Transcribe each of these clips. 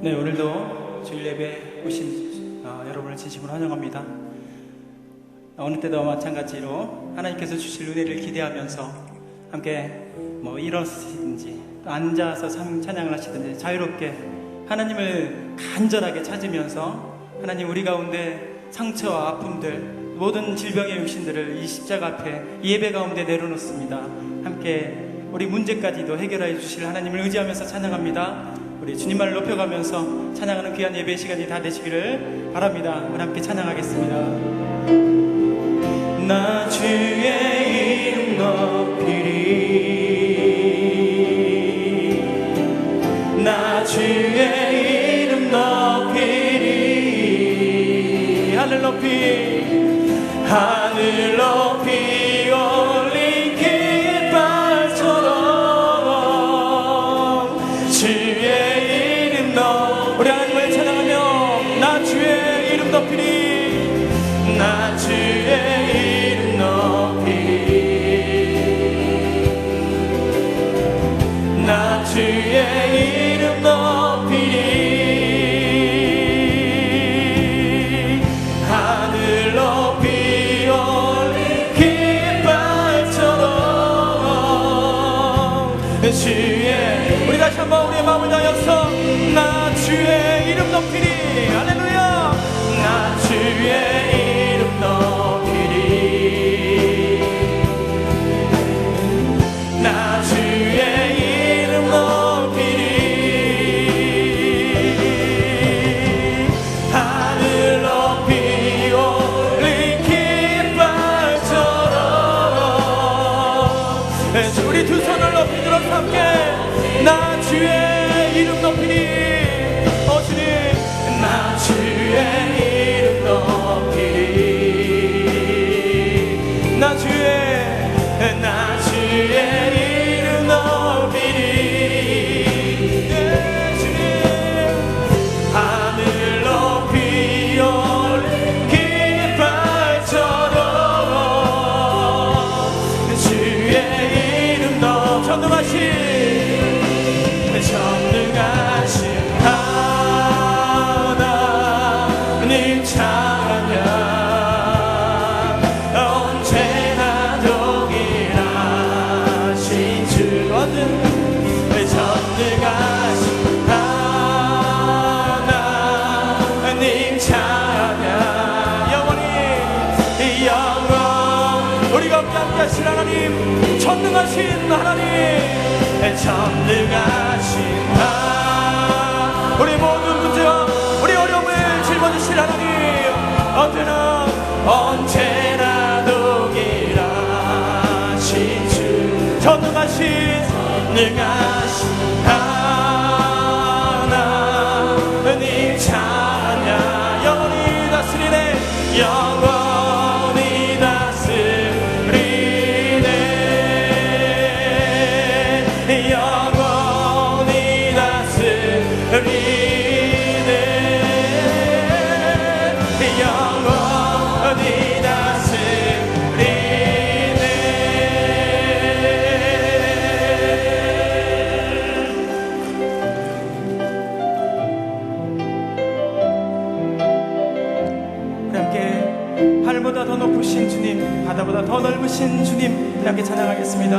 네, 오늘도 주일 예배 오신 여러분을 진심으로 환영합니다. 어느 때도 마찬가지로 하나님께서 주실 은혜를 기대하면서 함께 일어서시든지 또 앉아서 찬양을 하시든지 자유롭게 하나님을 간절하게 찾으면서 하나님, 우리 가운데 상처와 아픔들, 모든 질병의 육신들을 이 십자가 앞에 이 예배 가운데 내려놓습니다. 함께 우리 문제까지도 해결해 주실 하나님을 의지하면서 찬양합니다. 우리 주님만을 높여가면서 찬양하는 귀한 예배 시간이 다 되시기를 바랍니다. 우리 함께 찬양하겠습니다. 나 주의 이름 높이리, 나 주의 이름 높이리. 하늘 높이, 하늘 높이 올린 깃발처럼 주의 우리 하나님을 찬양하며 나 주의 이름 높이리, 나 주의 이름 높이리, 나 주의 이름 높이리. 하늘 높이 올린 깃발처럼 주의, 우리 다시 한번 우리의 마음을 다해서 나 주의 이름 높이리. 할렐루야. 나 주의 이름 높이리, 나 주의 이름 높이리. 하늘 높이 올린 깃발처럼 우리 두 손을 높이 들어서 함께 나 주의 이름 높이리. 나 주의 이름 높이리, 나 주의 이름 높이리. 네, 주님. 하늘 높이 올린 깃발처럼 주의 이름 높이 전능하신 하나님 찬양 언제나 동일하신 주, 전능하신 하나님 찬양 영원히 우리가 함께 하신 하나님, 전능하신 하나님, 전능하신 우리 모든 문제와 우리 어려움을 짊어지실 하나님, 언제나 동일하신 주, 전능하신 하나님 찬양 영원히 다스리네, 영원히 다스리네, 영원히 다스리네. 하늘보다 더 높으신 주님, 바다보다 더 넓으신 주님, 함께 찬양하겠습니다.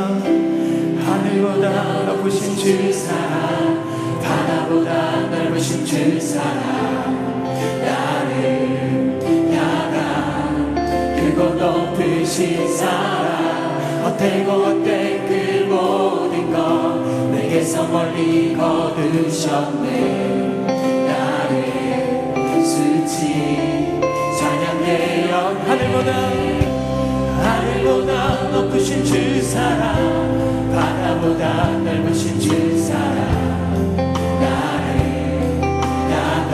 하늘보다 높으신 주 사랑, 바다보다 넓으신 주 사랑, 나를 향한 그곳 높으신 사랑, 헛되고 헛된 그 모든 것 내게서 멀리 거두셨네. 나를 수치 하늘보다 높으신 주 사랑, 바다보다 넓으신 주 사랑, 나를 향한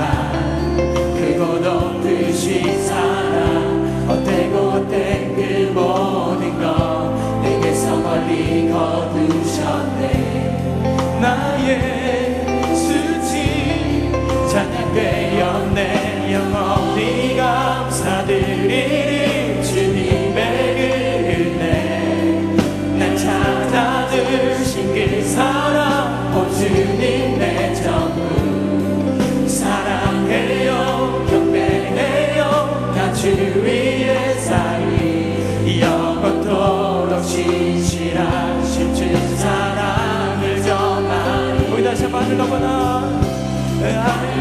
그곳 높으신 사랑, 헛되고 헛된 그 모든 것 내게서 멀리 거두셨네. 나의 수치 찬양되었네. 영원히 감사드리리 주님의 은혜, 날 찾아주신 그 사랑, 온 주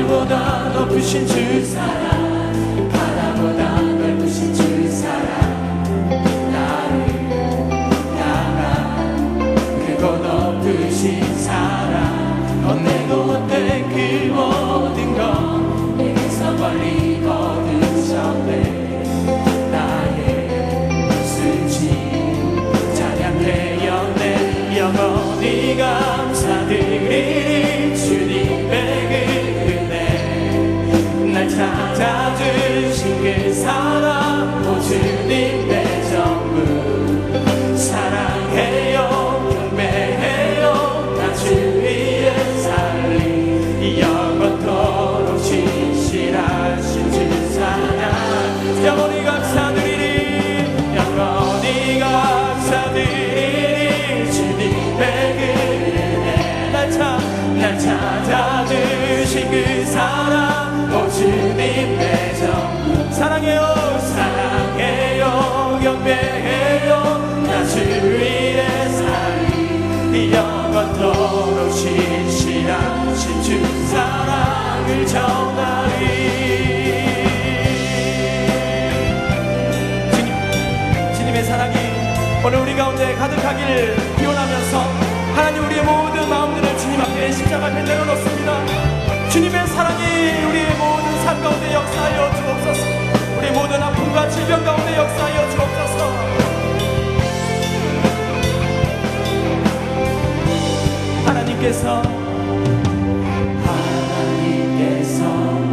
하늘보다 높으신 주 사랑, 바다보다 넓으신 주 사랑, 나를 향한 크고 높으신 사랑, 헛되고 헛된 그 모든 것 내게서 멀리 거두셨네. 나의 수지 찬양되었네. 영원히 감사드리리 주님의 그 은혜, 날 찾아주신 그 사랑, 오 주님 내 전부 사랑해요 경배해요. 나 주 위에 살리 영원토록 신실하신 주 사랑, 영원히 감사드리리 영원히 감사드리리 주님의 그 은혜, 날 찾아주신 그 사랑, 오 주님 내 전부 사랑해요 사랑해요 경배해요. 나 주 위에 살리 영원토록 신실하신 주 사랑을 전하리. 주님의 사랑이 오늘 우리 가운데 가득하기를 기원하면서 하나님 우리의 모든 마음들을 주님 앞에 십자가 앞에 내려놓습니다. 주님의 사랑이 우리의 모든 삶 가운데 역사하여 주옵소서. 우리 모든 아픔과 질병 가운데 역사하여 주옵소서. 하나님께서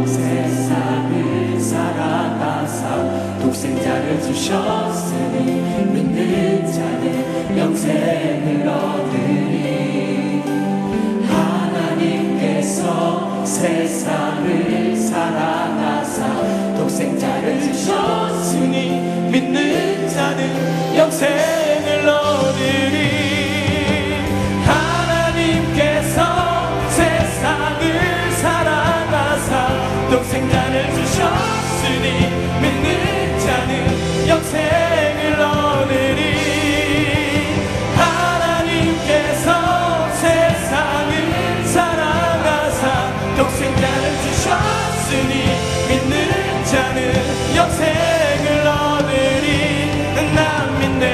세상을 사랑하사 독생자를 주셨으니 믿는 자는 영생을 얻으리. 하나님께서 세상을 사랑하사 독생자를 주셨으니 믿는 자는 영생을 얻으리. 세상을 사랑하사 독생자를 주셨으니 믿는 자는 영생을 얻으리. 하나님께서 세상을 사랑하사 독생자를 주셨으니 믿는 자는 영생을 얻으리. 난 믿네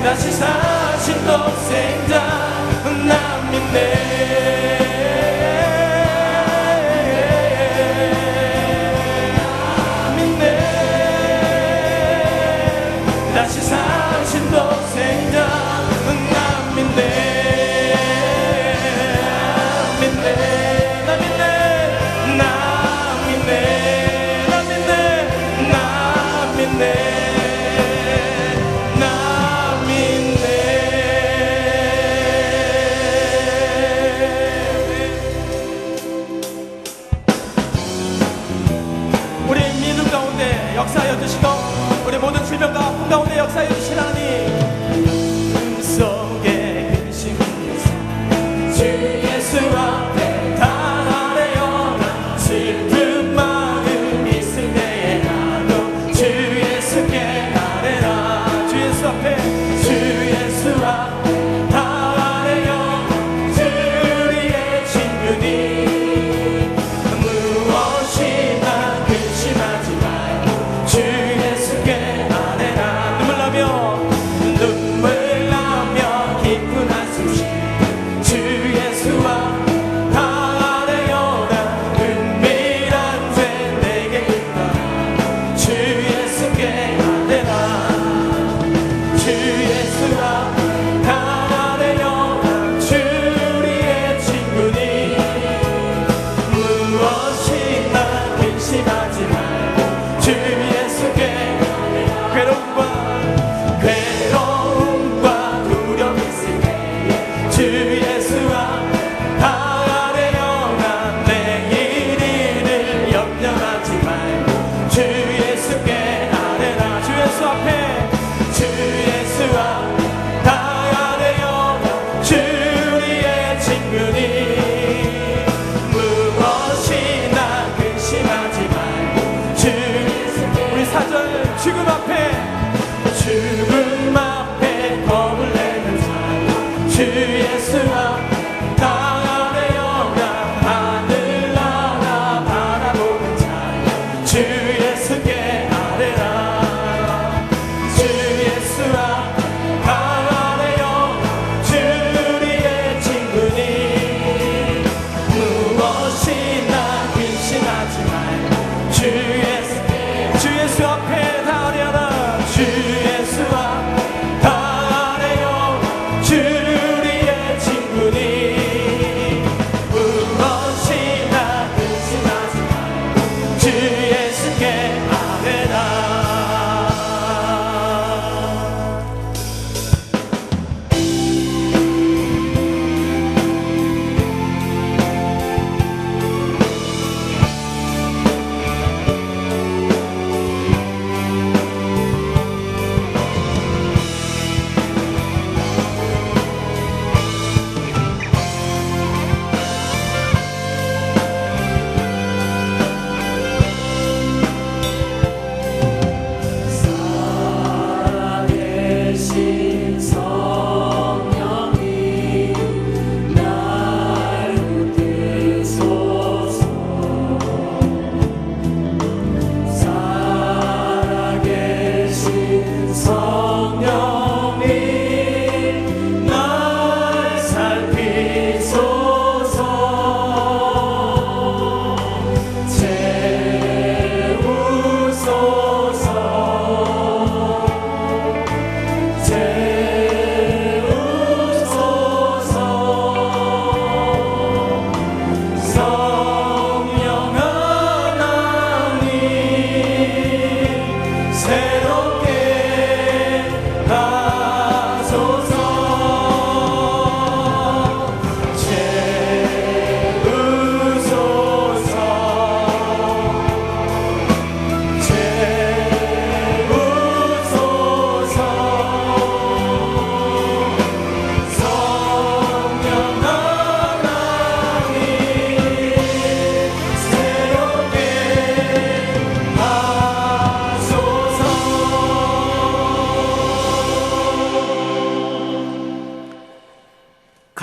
다시 사신 독생자 난 믿네. 난 믿네. 다시 사신 독생자 난 믿네. 난 믿네. 난 믿네. 난 믿네. 난 믿네. 난 믿네. 역사하여 주시고 우리 모든 질병과 아픔 가운데 역사하여 주신 하나님, 속에 계신 예수 주 예수 앞에 달아내어 슬픈 마음 있을 때에 나도 주 예수께 아뢰라. 주 예수 앞에 주 예수 앞에 달아내어 주리의 친구니 무엇이나 근심하지 말고 주 예수께 아뢰라. 눈물 나며 깊은 한숨 쉴 주 예수와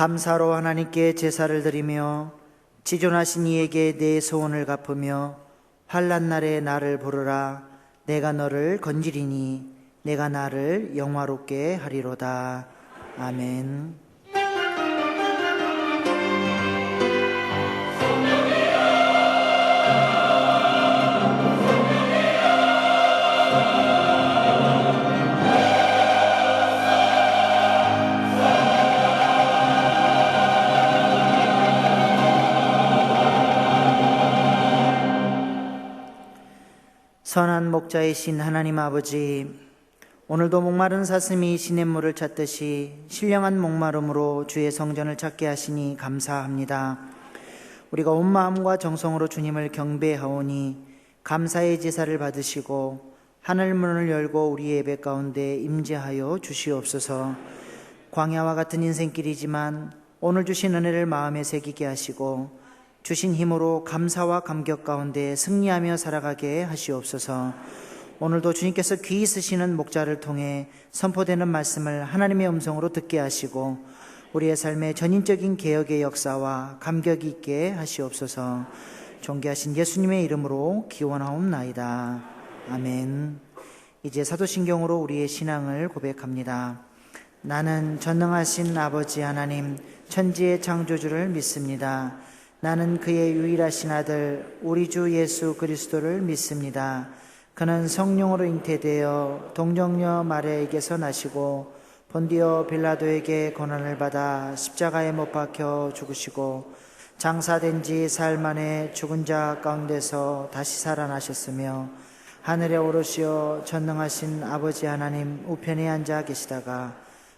감사로 하나님께 제사를 드리며 지존하신 이에게 내 소원을 갚으며 환난 날에 나를 부르라. 내가 너를 건지리니 내가 나를 영화롭게 하리로다. 아멘. 선한 목자이신 하나님 아버지, 오늘도 목마른 사슴이 시냇물을 찾듯이 신령한 목마름으로 주의 성전을 찾게 하시니 감사합니다. 우리가 온 마음과 정성으로 주님을 경배하오니 감사의 제사를 받으시고 하늘 문을 열고 우리의 예배 가운데 임재하여 주시옵소서. 광야와 같은 인생길이지만 오늘 주신 은혜를 마음에 새기게 하시고 주신 힘으로 감사와 감격 가운데 승리하며 살아가게 하시옵소서. 오늘도 주님께서 귀히 쓰시는 목자를 통해 선포되는 말씀을 하나님의 음성으로 듣게 하시고 우리의 삶의 전인적인 개혁의 역사와 감격이 있게 하시옵소서. 존귀하신 예수님의 이름으로 기원하옵나이다. 아멘. 이제 사도신경으로 우리의 신앙을 고백합니다. 나는 전능하신 아버지 하나님 천지의 창조주를 믿습니다. 나는 그의 유일하신 아들 우리 주 예수 그리스도를 믿습니다. 그는 성령으로 잉태되어 동정녀 마리아에게서 나시고 본디오 빌라도에게 고난을 받아 십자가에 못 박혀 죽으시고 장사된 지 사흘 만에 죽은 자 가운데서 다시 살아나셨으며 하늘에 오르시어 전능하신 아버지 하나님 우편에 앉아 계시다가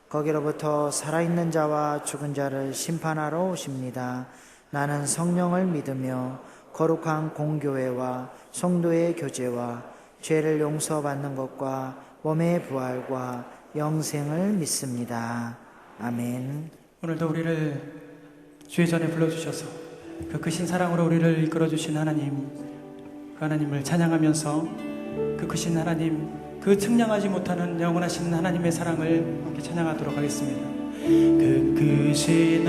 거기로부터 살아있는 자와 죽은 자를 심판하러 오십니다. 나는 성령을 믿으며 거룩한 공교회와 성도의 교제와 죄를 용서받는 것과 몸의 부활과 영생을 믿습니다. 아멘. 오늘도 우리를 주의 전에 불러주셔서 그 크신 사랑으로 우리를 이끌어주신 하나님, 그 하나님을 찬양하면서 그 크신 하나님, 그 측량하지 못하는 영원하신 하나님의 사랑을 함께 찬양하도록 하겠습니다. 그 크신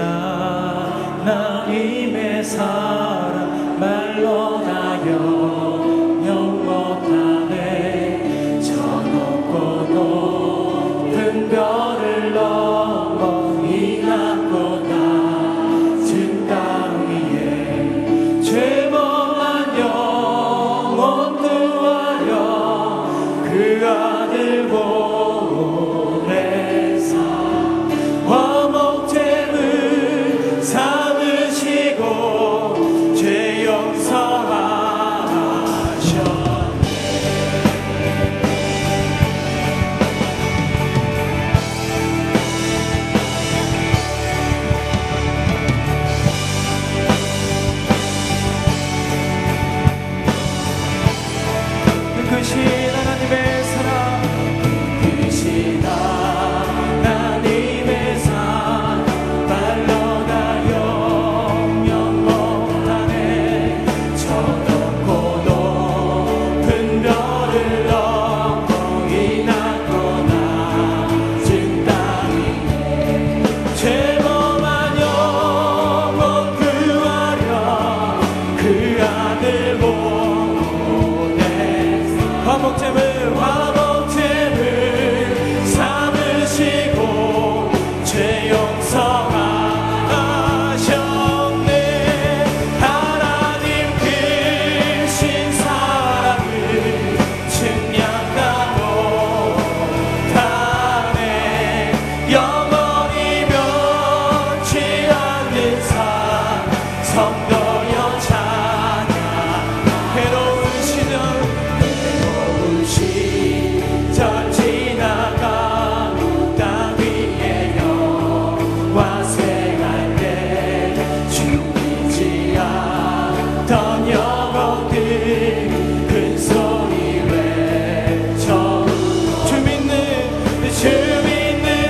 하나님의 사랑 말로 다 영영 못하네. 저 높고 높은 별을 넘어 이 낮고 낮은 땅 위에 죄범한 영혼 구하려 그 아들 보내사 화목제물 삼으시고 죄 용서하셨네. 그 크신 하나님의 사랑, 크신 하나님의 사랑 말로 다 영영 못하네. 저 높고 높은 별을 넘어 이 낮고 낮은 땅 위에 죄범한 영혼 구하려 그 아들 보내사 화목제물 삼으시고 죄 용서하셨네. 하나님 크신 사랑을 측량다 못하네. 영원히 변치 않는 산 성도여 찬양. 괴로운 시절 지나가 땅 위에 영화 생활 때 죽이지 않던 영혼들 큰 소리 외쳐 주 믿는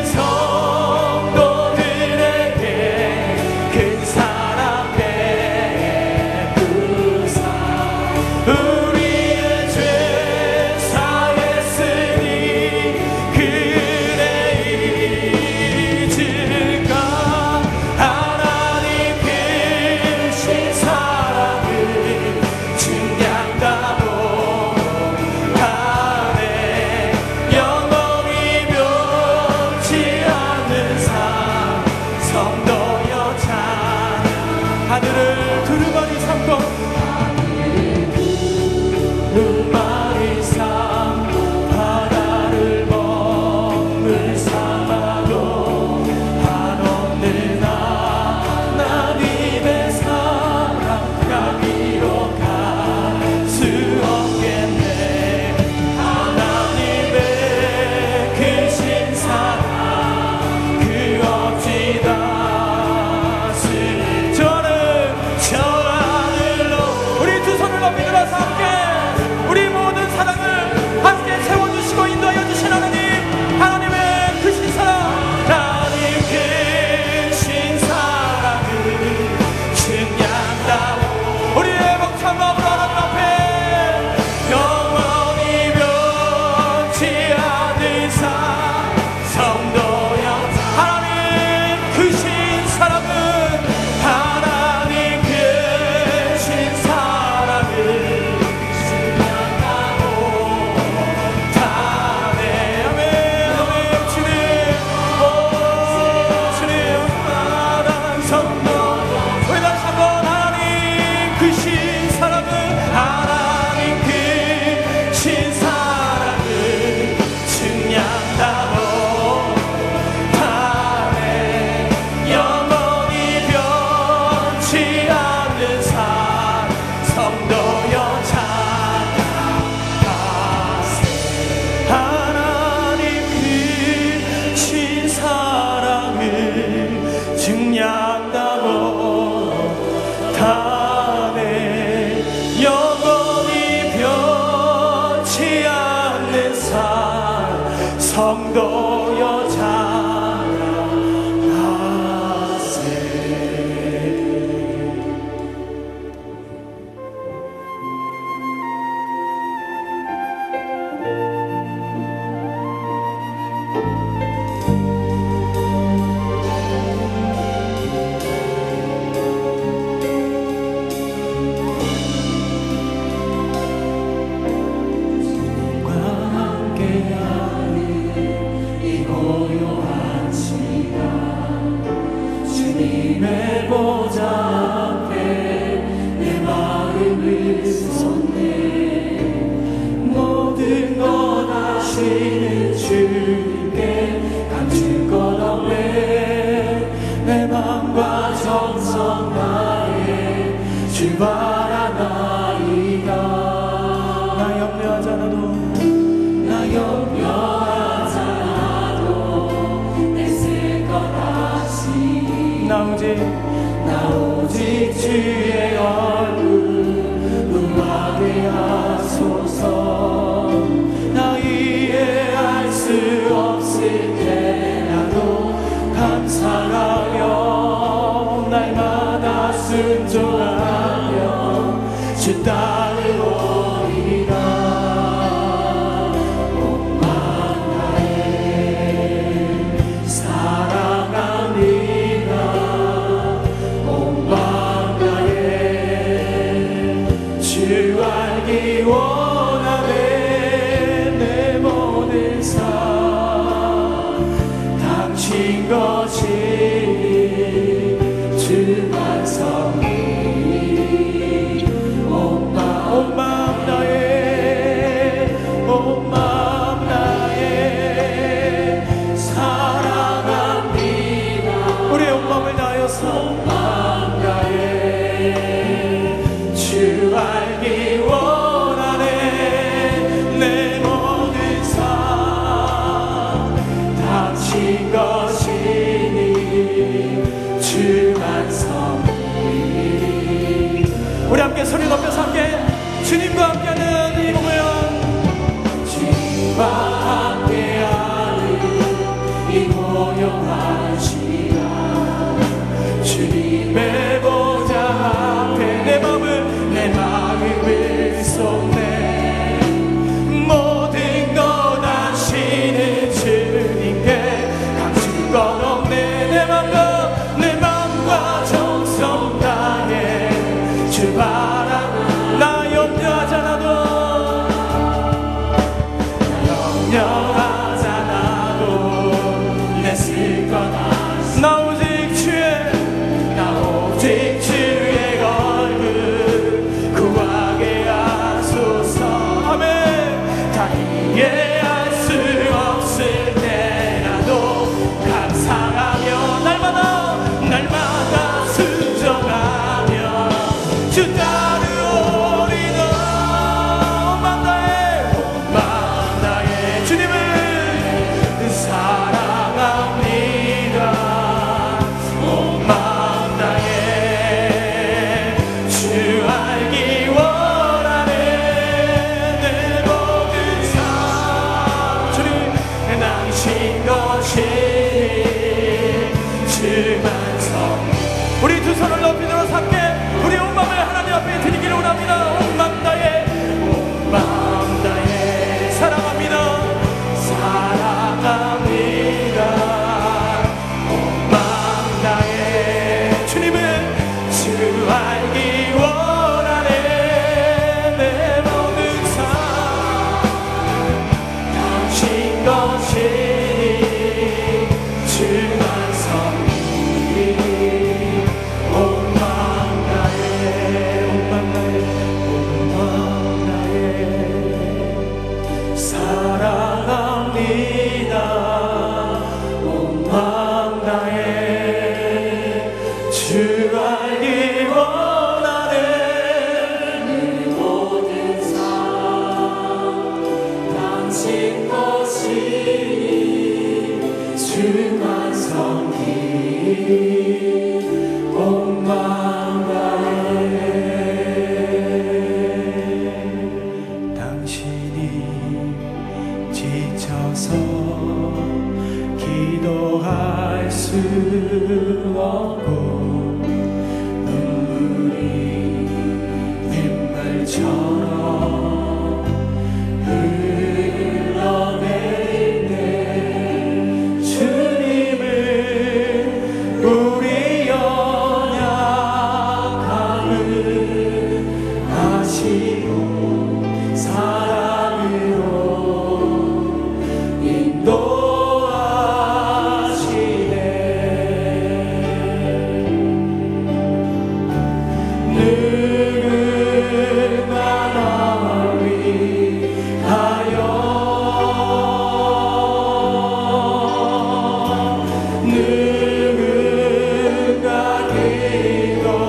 성도들에게 큰 사랑 베풀어 하늘을 두루마리 삼고 두루마리 삼고 바다를 먹을 삼아도 한없는 하나님의 사랑가 위로 갈 수 없겠네. 하나님의 크신 사랑 그 없이 다스 저는 저 하늘로 우리 두 손을 높이 들어서 함께 우리 모든 사랑을 함께 채워주시고 인도하여 주신 하나님의 크신 사랑 하나님 크신 사랑을 증량하고 우리의 벅찬 마음으로 하나님 앞에 영원히 변치 않는 성도여 하나님 크신 사랑은 하나님 크신 사랑을 증량하고 다네 아멘 아멘 주님 오 주님 사랑 성도 우리 다시 한번 하나님 크신 사랑은 하나님 크신 사랑을 증량하고 다네 영원히 변치 않는 성도여 찬양하세 하나님 크신 사랑을 증량하고 다네 영원히 변치 않는 성도여 찬양하세. 주님의 보좌 앞에 내 마음을 쏟네 모든 것 아시는 주님께 감출 것 없네 내 맘과 정성 다해 주 바라나이다 나 염려하지 않아도 나 염려하지 않아도 애쓸 것 아시니 나 오직 주의 얼굴 음악에 하소서 나 이해할 수 없을 때라도 감사하며 날마다 순종하며 주 따르오리라 온 마음 다해 사랑합니다 온 마음 다해 주 알기 원하네 내 모든 삶 당신 것이니 주 반성이 온 마음 다해 온 마음 다해 사랑합니다 우리 온 마음을 다하여서 온 마음 다해 주 알기 원하네 내 모든 삶 당신 것이니 주 반성이 우리 함께 소리 높여서 함께 주님과 함께하는 이 공연 주님과 함께하는 이 고요한 시간 주님의 보좌 앞에 내 마음을 쏟네 모든 것 아시는 주님께 감출 것 없네 내 맘과 정성 다해 주 바라 나 염려하지 않아도 염려하지 않아도 내 쓸 것 나 오직 주의 주 따르오리다. 온 마음 다해 주님을 사랑합니다. 온 마음 다해 주 알기 원하네. 내 모든 삶 주님 당신 것이니 주만 성. 우리 두 손을 높이 들어서 함께 우리 온 마음을 하나님 앞에 드리기를 원합니다. 온 마음 다해 사랑합니다. 사랑합니다. 온 마음 다해 주님을 주 알기 원하네. 내 모든 삶 당신 것이니 주만 섬기리. 온 마음 다해 사랑합니다. 온 마음 다해 주 알기 원하네. 내 모든 삶 당신 것이니 주만 섬기리. 온 마음 다해 당신이 지쳐서 기도할 수 없고 눈물이 빗물처럼 흘러내릴 때 주님을 우리 연약함을 아시고 사랑으로 인도하시네. 누군가 널 위하여 누군가 기도하네.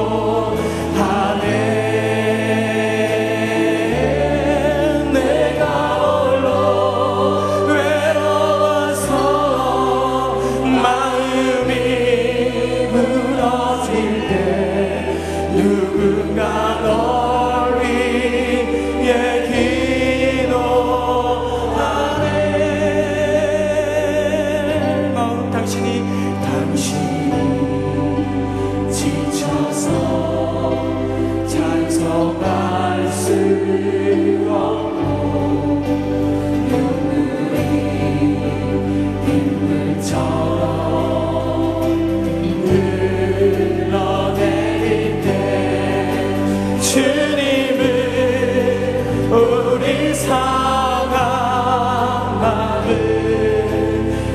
내가 홀로 외로워서 마음이 무너질 때 누군가 널 위해 기도하네. 마음 당신이 지쳐서 찬송할 수 없고 눈물이 빗물처럼 흘러내릴 때 주님을 우리 상한 마음을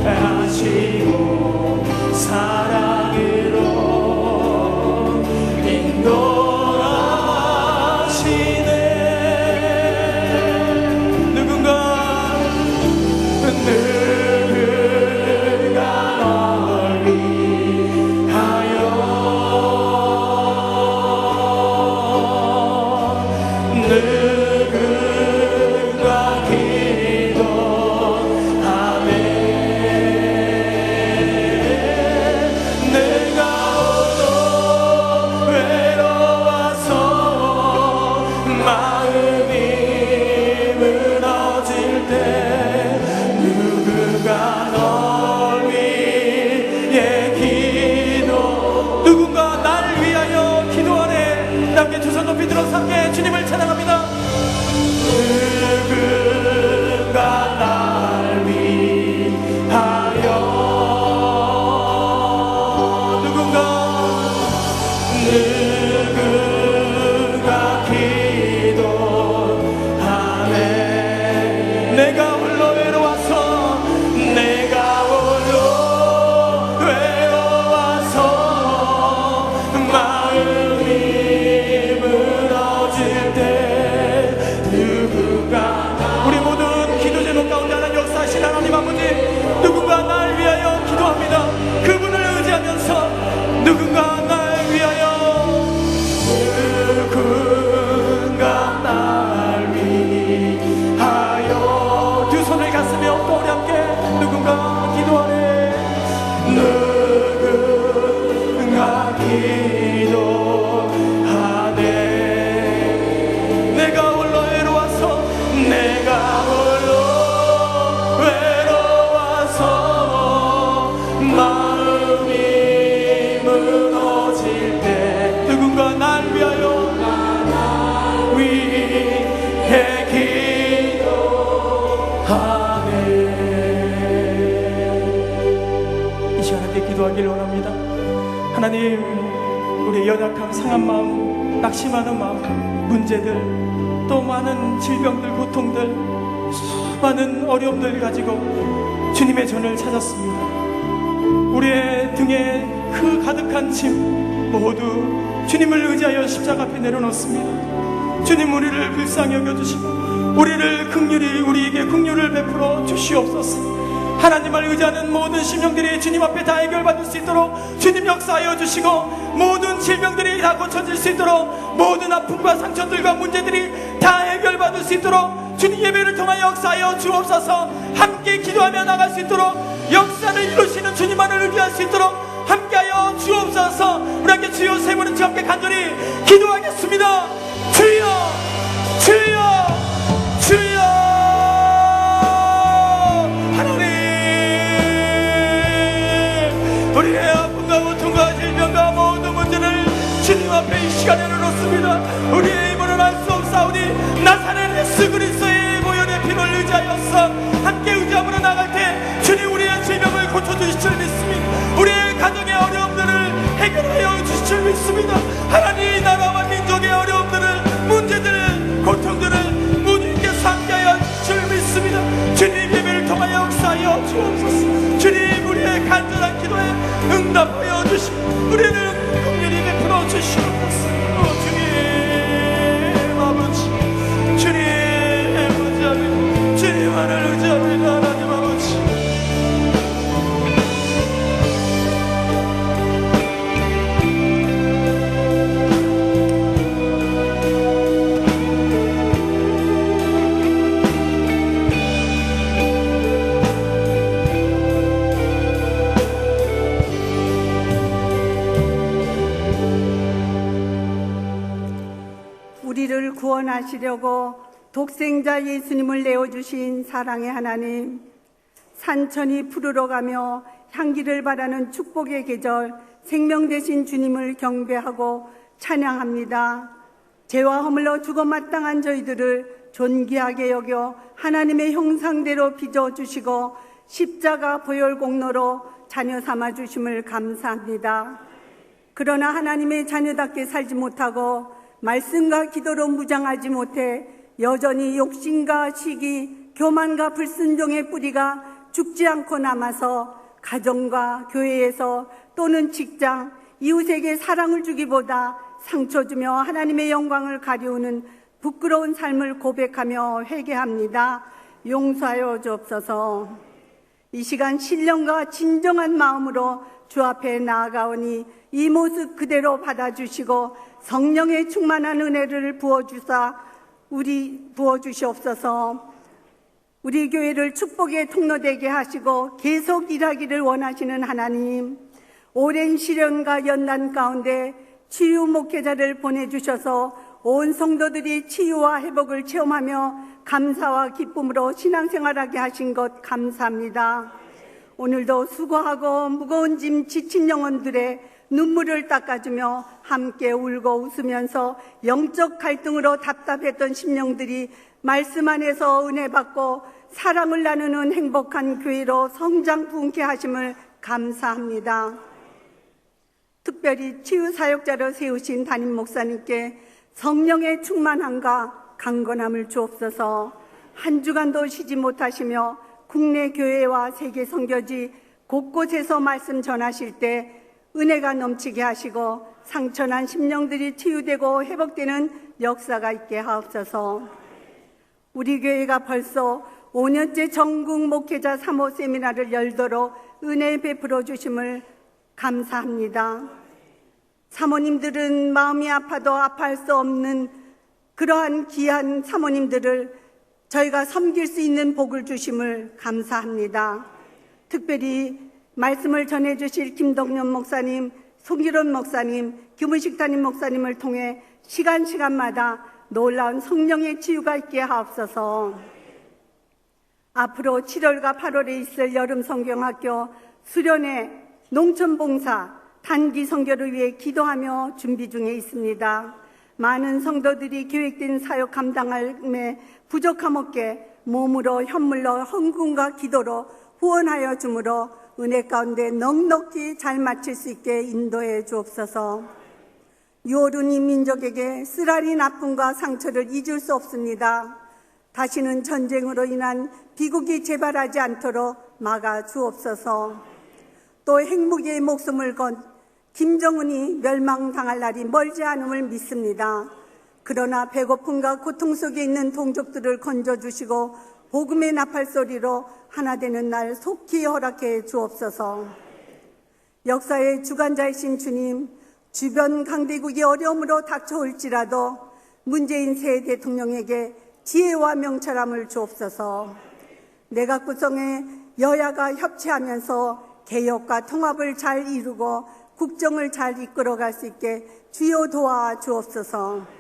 아시고 사랑으로 인도하시네. 누군가 널 위하여 누군가 기도하네. 내가 홀로 외로워서 마음이 무너질 때 누군가 널 위해 누군가 날 위하여 기도하네. 함께 두 손 높이 들어서 함께 주님을 찬양합니다. 누군가 날 위하여 누군가 기도하네. 내가 홀로 외로워서 마음이 무너질 때 누군가 우리 모든 기도 제목 가운데 하나님 역사하신 하나님 아버지 누군가 날 위하여 기도합니다. 그분을 의지하면서 누군가 날 위하여 하나님, 우리의 연약함, 상한 마음, 낙심하는 마음, 문제들, 또 많은 질병들, 고통들, 수많은 어려움들 가지고 주님의 전을 찾았습니다. 우리의 등에 그 가득한 짐 모두 주님을 의지하여 십자가 앞에 내려놓습니다. 주님, 우리를 불쌍히 여겨주시고 우리를 긍휼히, 우리에게 긍휼을 베풀어 주시옵소서. 하나님을 의지하는 모든 심령들이 주님 앞에 다 해결받을 수 있도록 주님 역사하여 주시고, 모든 질병들이 다 고쳐질 수 있도록, 모든 아픔과 상처들과 문제들이 다 해결받을 수 있도록 주님 예배를 통하여 역사하여 주옵소서. 함께 기도하며 나갈 수 있도록, 역사를 이루시는 주님만을 의지할 수 있도록 함께하여 주옵소서. 우리 함께 주여 세 분은 주 앞에 간절히 기도하겠습니다. 주여, 주여, 주여. 하나님, 우리의 아픔과 고통과 질병과 모든 문제를 주님 앞에 이 시간에 놓습니다. 우리의 힘으로는 할 수 없사오니 나사렛 예수 그리스도의 보혈의 피를 의지하여서 함께 의지함으로 나갈 때 주님 우리의 질병을 고쳐주실 줄 믿습니다. 우리의 가정의 어려움들을 해결하여 주실 줄 믿습니다. 하나님, 이 나라와 민족의 어려움들을, 문제들을, 고통들을 모두께서 함께하여 주실 줄 믿습니다. 주님 예배를 통하여 역사하여 주옵소서. 주님, 우리의 간절한 기도에 응답하여 주시고 우리는 긍휼히 베풀어 주시옵소서. 주님 아버지, 주님 의지하며, 주님만을 의지합니다. 하나님 아버지, 우리를 구원하시려고 독생자 예수님을 내어주신 사랑의 하나님, 산천이 푸르러 가며 향기를 바라는 축복의 계절, 생명 되신 주님을 경배하고 찬양합니다. 죄와 허물로 죽어 마땅한 저희들을 존귀하게 여겨 하나님의 형상대로 빚어주시고 십자가 보혈 공로로 자녀 삼아주심을 감사합니다. 그러나 하나님의 자녀답게 살지 못하고 말씀과 기도로 무장하지 못해 여전히 욕심과 시기, 교만과 불순종의 뿌리가 죽지 않고 남아서 가정과 교회에서 또는 직장, 이웃에게 사랑을 주기보다 상처 주며 하나님의 영광을 가리우는 부끄러운 삶을 고백하며 회개합니다. 용서하여 주옵소서. 이 시간 신령과 진정한 마음으로 주 앞에 나아가오니 이 모습 그대로 받아주시고 성령의 충만한 은혜를 부어주시옵소서. 우리 교회를 축복의 통로되게 하시고 계속 일하기를 원하시는 하나님, 오랜 시련과 연단 가운데 치유 목회자를 보내주셔서 온 성도들이 치유와 회복을 체험하며 감사와 기쁨으로 신앙생활하게 하신 것 감사합니다. 오늘도 수고하고 무거운 짐 지친 영혼들의 눈물을 닦아주며 함께 울고 웃으면서 영적 갈등으로 답답했던 심령들이 말씀 안에서 은혜 받고 사랑을 나누는 행복한 교회로 성장 부흥케 하심을 감사합니다. 특별히 치유 사역자로 세우신 담임 목사님께 성령의 충만함과 강건함을 주옵소서. 한 주간도 쉬지 못하시며 국내 교회와 세계 선교지 곳곳에서 말씀 전하실 때 은혜가 넘치게 하시고 상처난 심령들이 치유되고 회복되는 역사가 있게 하옵소서. 우리 교회가 벌써 5년째 전국 목회자 3호 세미나를 열도록 은혜 베풀어 주심을 감사합니다. 사모님들은 마음이 아파도 아파할 수 없는 그러한 귀한 사모님들을 저희가 섬길 수 있는 복을 주심을 감사합니다. 특별히 말씀을 전해주실 김동연 목사님, 송기론 목사님, 규문식 담임 목사님을 통해 시간마다 놀라운 성령의 치유가 있게 하옵소서. 앞으로 7월과 8월에 있을 여름 성경학교 수련회 농촌봉사 단기 선교를 위해 기도하며 준비 중에 있습니다. 많은 성도들이 계획된 사역 감당함에 부족함 없게 몸으로 현물로 헌금과 기도로 후원하여 주므로 은혜 가운데 넉넉히 잘 마칠 수 있게 인도해 주옵소서. 유오르니 민족에게 쓰라린 아픔과 상처를 잊을 수 없습니다. 다시는 전쟁으로 인한 비극이 재발하지 않도록 막아 주옵소서. 또 핵무기의 목숨을 건 김정은이 멸망당할 날이 멀지 않음을 믿습니다. 그러나 배고픔과 고통 속에 있는 동족들을 건져주시고 복음의 나팔소리로 하나 되는 날 속히 허락해 주옵소서. 역사의 주관자이신 주님, 주변 강대국이 어려움으로 닥쳐올지라도 문재인 새 대통령에게 지혜와 명철함을 주옵소서. 내각 구성에 여야가 협치하면서 개혁과 통합을 잘 이루고 국정을 잘 이끌어갈 수 있게 주여 도와 주옵소서.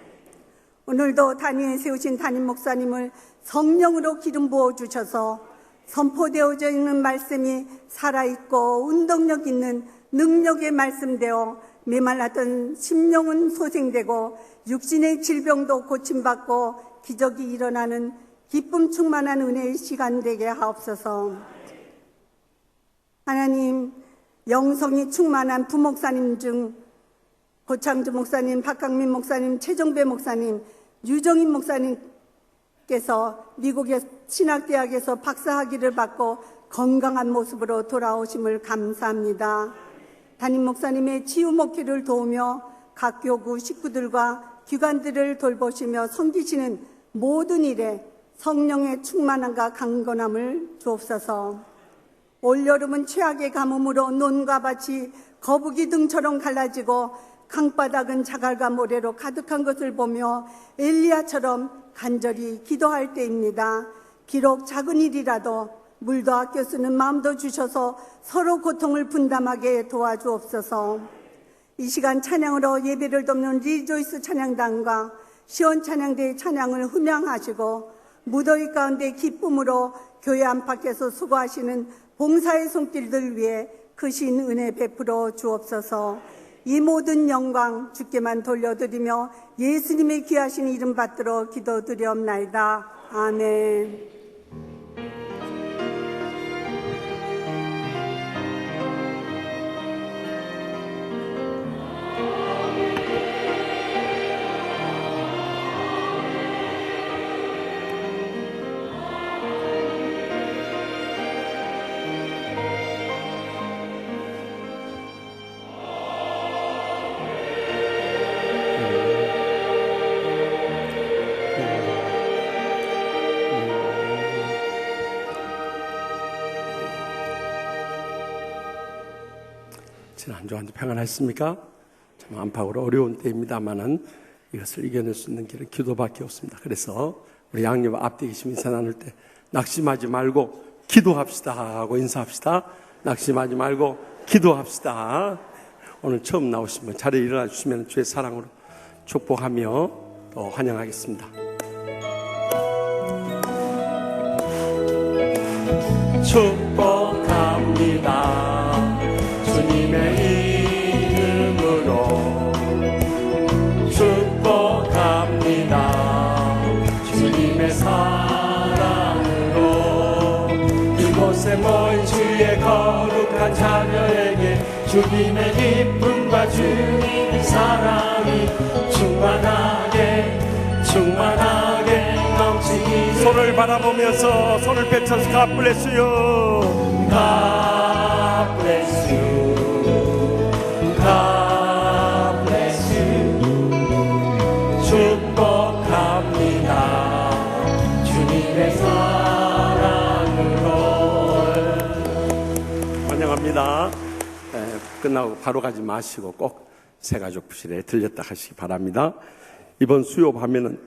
오늘도 단위에 세우신 담임 목사님을 성령으로 기름 부어 주셔서 선포되어져 있는 말씀이 살아있고 운동력 있는 능력의 말씀되어 메말랐던 심령은 소생되고 육신의 질병도 고침받고 기적이 일어나는 기쁨 충만한 은혜의 시간 되게 하옵소서. 하나님, 영성이 충만한 부목사님 중 고창주 목사님, 박강민 목사님, 최종배 목사님, 유정인 목사님께서 미국의 신학대학에서 박사학위를 받고 건강한 모습으로 돌아오심을 감사합니다. 담임 목사님의 치유 목회를 도우며 각 교구 식구들과 기관들을 돌보시며 섬기시는 모든 일에 성령의 충만함과 강건함을 주옵소서. 올여름은 최악의 가뭄으로 논과 밭이 거북이 등처럼 갈라지고 강바닥은 자갈과 모래로 가득한 것을 보며 엘리야처럼 간절히 기도할 때입니다. 비록 작은 일이라도 물도 아껴 쓰는 마음도 주셔서 서로 고통을 분담하게 도와주옵소서. 이 시간 찬양으로 예배를 돕는 리조이스 찬양단과 시온 찬양대의 찬양을 흠양하시고 무더위 가운데 기쁨으로 교회 안팎에서 수고하시는 봉사의 손길들 위해 크신 은혜 베풀어 주옵소서. 이 모든 영광 주께만 돌려드리며 예수님의 귀하신 이름 받들어 기도드리옵나이다. 아멘. 지난 한 주간도 평안하셨습니까? 참 안팎으로 어려운 때입니다만은 이것을 이겨낼 수 있는 길은 기도밖에 없습니다. 그래서 우리 양옆 앞뒤 계시면 인사 나눌 때 낙심하지 말고 기도합시다 하고 인사합시다. 낙심하지 말고 기도합시다. 오늘 처음 나오신 분 자리에 일어나 주시면 주의 사랑으로 축복하며 또 환영하겠습니다. 축복합니다. 주님의 이름으로 축복합니다. 주님의 사랑으로 이곳에 모인 주의 거룩한 자녀에게 주님의 기쁨과 주님의 사랑이 충만하게 넘치기. 손을 바라보면서 손을 펼쳐서 God bless you. God bless you. God bless you. 축복합니다. 주님의 사랑으로. 환영합니다. 끝나고 바로 가지 마시고 꼭 새가족부실에 들렸다 하시기 바랍니다. 이번 수요 밤에는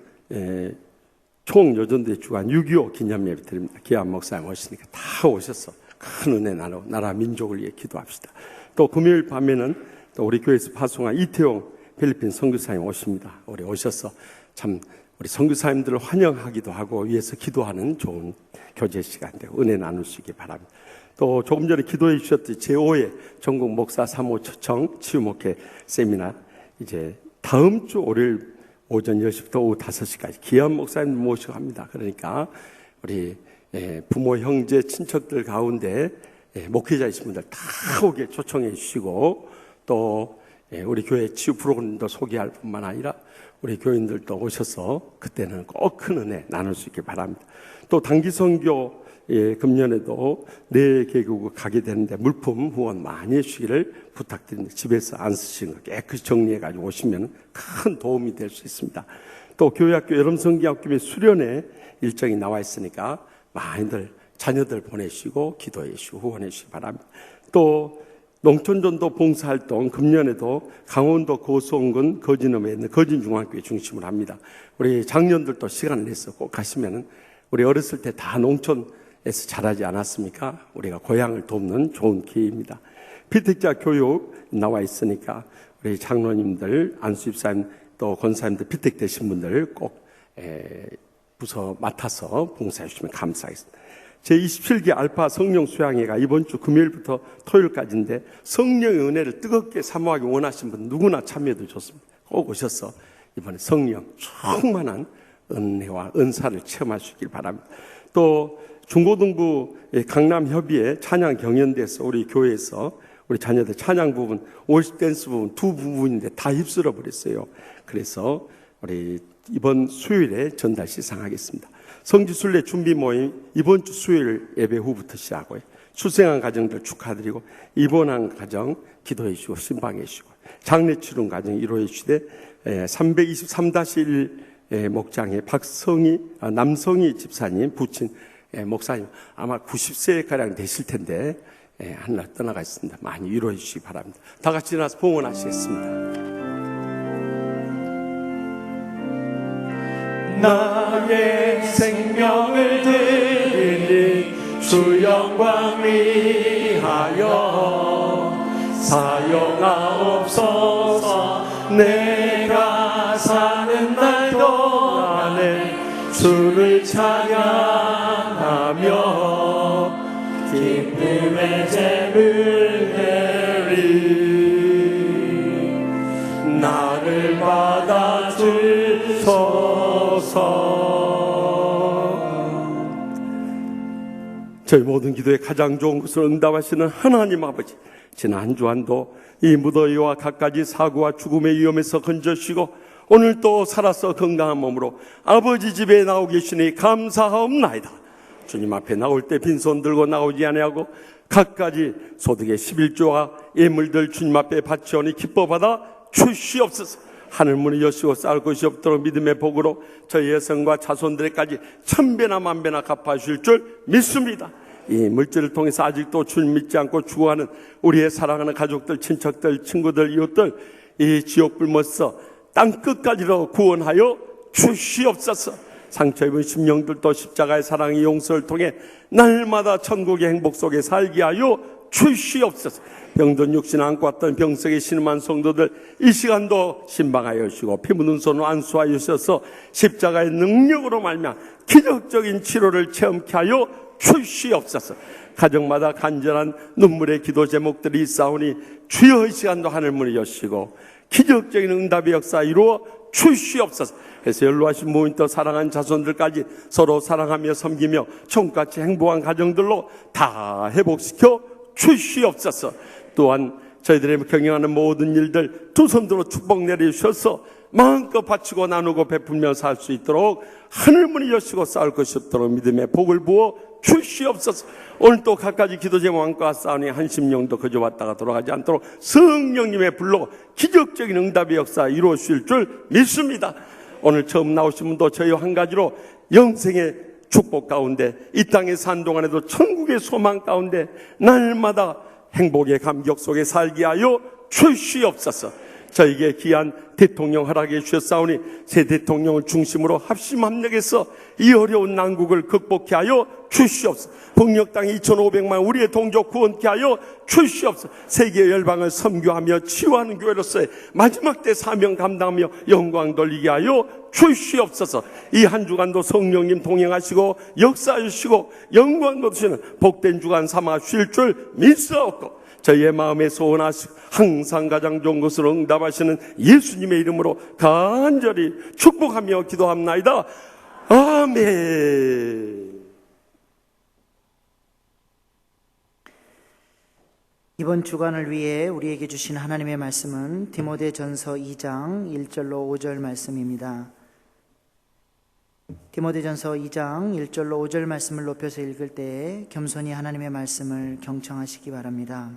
총여전대 주간 6.25 기념예배 드립니다. 기한 목사님 오시니까 다 오셔서 큰 은혜 나누고 나라 민족을 위해 기도합시다. 또 금요일 밤에는 또 우리 교회에서 파송한 이태용 필리핀 선교사님 오십니다. 우리 오셔서 참 우리 선교사님들을 환영하기도 하고 위해서 기도하는 좋은 교제 시간 되고 은혜 나눌 수 있기 바랍니다. 또 조금 전에 기도해 주셨듯이 제5회 전국 목사 3호 초청 치유목회 세미나 이제 다음 주 월요일 오전 10시부터 오후 5시까지 귀한 목사님 모시고 합니다. 그러니까 우리 부모, 형제, 친척들 가운데 목회자이신 분들 다 오게 초청해 주시고 또 우리 교회 치유 프로그램도 소개할 뿐만 아니라 우리 교인들도 오셔서 그때는 꼭 큰 은혜 나눌 수 있길 바랍니다. 또 단기 선교 금년에도 내 개국을 가게 되는데 물품 후원 많이 해주시기를 부탁드립니다. 집에서 안 쓰시는 거 깨끗이 정리해 가지고 오시면 큰 도움이 될 수 있습니다. 또 교회학교 여름성경학교 및 수련회 일정이 나와 있으니까 많이들 자녀들 보내시고 기도해 주시고 후원해 주시기 바랍니다. 또 농촌전도 봉사활동 금년에도 강원도 고수원군 거진읍에 있는 거진중앙교회 중심으로 합니다. 우리 장년들도 시간을 내서 꼭 가시면은 우리 어렸을 때 다 농촌에서 자라지 않았습니까? 우리가 고향을 돕는 좋은 기회입니다. 피택자 교육 나와 있으니까 우리 장로님들, 안수집사님 또 권사님들 피택되신 분들 꼭 부서 맡아서 봉사해 주시면 감사하겠습니다. 제27기 알파 성령 수양회가 이번 주 금요일부터 토요일까지인데 성령의 은혜를 뜨겁게 사모하기 원하시는 분 누구나 참여해도 좋습니다. 꼭 오셔서 이번에 성령 충만한 은혜와 은사를 체험하시길 바랍니다. 또 중고등부 강남협의회 찬양 경연대에서 우리 교회에서 우리 자녀들 찬양 부분, 월십 댄스 부분 두 부분인데 다 휩쓸어 버렸어요. 그래서 우리 이번 수요일에 전달 시상하겠습니다. 성지순례 준비 모임 이번 주 수요일 예배 후부터 시작하고요. 출생한 가정들 축하드리고 입원한 가정 기도해 주시고 신방해 주시고 장례 치른 가정 이루어 주시되 323-1 목장의 남성희 집사님 부친 목사님 아마 90세가량 되실 텐데 하늘날 떠나가 있습니다. 많이 위로해 주시기 바랍니다. 다 같이 일어나서 봉헌하시겠습니다. 나의 생명을 드리니 주 영광 위하여 사용하옵소서. 내가 사는 날 동안에 주를 찬양하며 기쁨의 제물 드리 나를 받아주소서. 저희 모든 기도에 가장 좋은 것을 응답하시는 하나님 아버지, 지난 한 주간도 이 무더위와 갖가지 사고와 죽음의 위험에서 건져주시고 오늘 또 살아서 건강한 몸으로 아버지 집에 나오 계시니 감사하옵나이다. 주님 앞에 나올 때 빈손 들고 나오지 아니하고 갖가지 소득의 11조와 예물들 주님 앞에 바치오니 기뻐 받아 주시옵소서. 하늘문을 여시고 쌓을 것이 없도록 믿음의 복으로 저희 여성과 자손들에까지 천배나 만배나 갚아주실 줄 믿습니다. 이 물질을 통해서 아직도 줄 믿지 않고 죽어가는 우리의 사랑하는 가족들, 친척들, 친구들, 이웃들 이 지옥불못서 땅끝까지로 구원하여 주시옵소서. 상처 입은 심령들도 십자가의 사랑의 용서를 통해 날마다 천국의 행복 속에 살게 하여 주시옵소서. 병든 육신 안고 왔던 병석에 신음한 성도들 이 시간도 신방하여 주시고 피 묻은 손으로 안수하여 주셔서 십자가의 능력으로 말미암아 기적적인 치료를 체험케 하여 주시옵소서. 가정마다 간절한 눈물의 기도 제목들이 있사오니 주여 이 시간도 하늘문을 여시고 기적적인 응답의 역사 이루어 주시옵소서. 그래서 연로하신 모임도 사랑한 자손들까지 서로 사랑하며 섬기며 천국같이 행복한 가정들로 다 회복시켜 주시옵소서. 또한 저희들의 경영하는 모든 일들 두 손으로 축복 내려주셔서 마음껏 바치고 나누고 베풀며 살 수 있도록 하늘문이 여시고 쌓을 것이 없도록 믿음의 복을 부어 주시옵소서. 오늘 또 갖가지 기도 제목과 싸우니 한 심령도 그저 왔다가 돌아가지 않도록 성령님의 불로 기적적인 응답의 역사 이루어 주실 줄 믿습니다. 오늘 처음 나오신 분도 저희 한 가지로 영생의 축복 가운데 이 땅에 산 동안에도 천국의 소망 가운데 날마다 행복의 감격 속에 살게 하여 주시옵소서. 저에게 귀한 대통령 허락해 주셨사오니 새 대통령을 중심으로 합심합력해서 이 어려운 난국을 극복케 하여 주시옵소서. 북녘 땅 2,500만 우리의 동족 구원케 하여 주시옵소서. 세계 열방을 섬교하며 치유하는 교회로서의 마지막 때 사명 감당하며 영광 돌리게 하여 주시옵소서. 이 한 주간도 성령님 동행하시고 역사해 주시고 영광 거두시는 복된 주간 삼아 주실 줄 믿사옵고 저희의 마음에 소원하시고 항상 가장 좋은 것으로 응답하시는 예수님의 이름으로 간절히 축복하며 기도합나이다. 아멘. 이번 주간을 위해 우리에게 주신 하나님의 말씀은 디모데전서 2장 1절로 5절 말씀입니다. 디모데전서 2장 1절로 5절 말씀을 높여서 읽을 때 겸손히 하나님의 말씀을 경청하시기 바랍니다.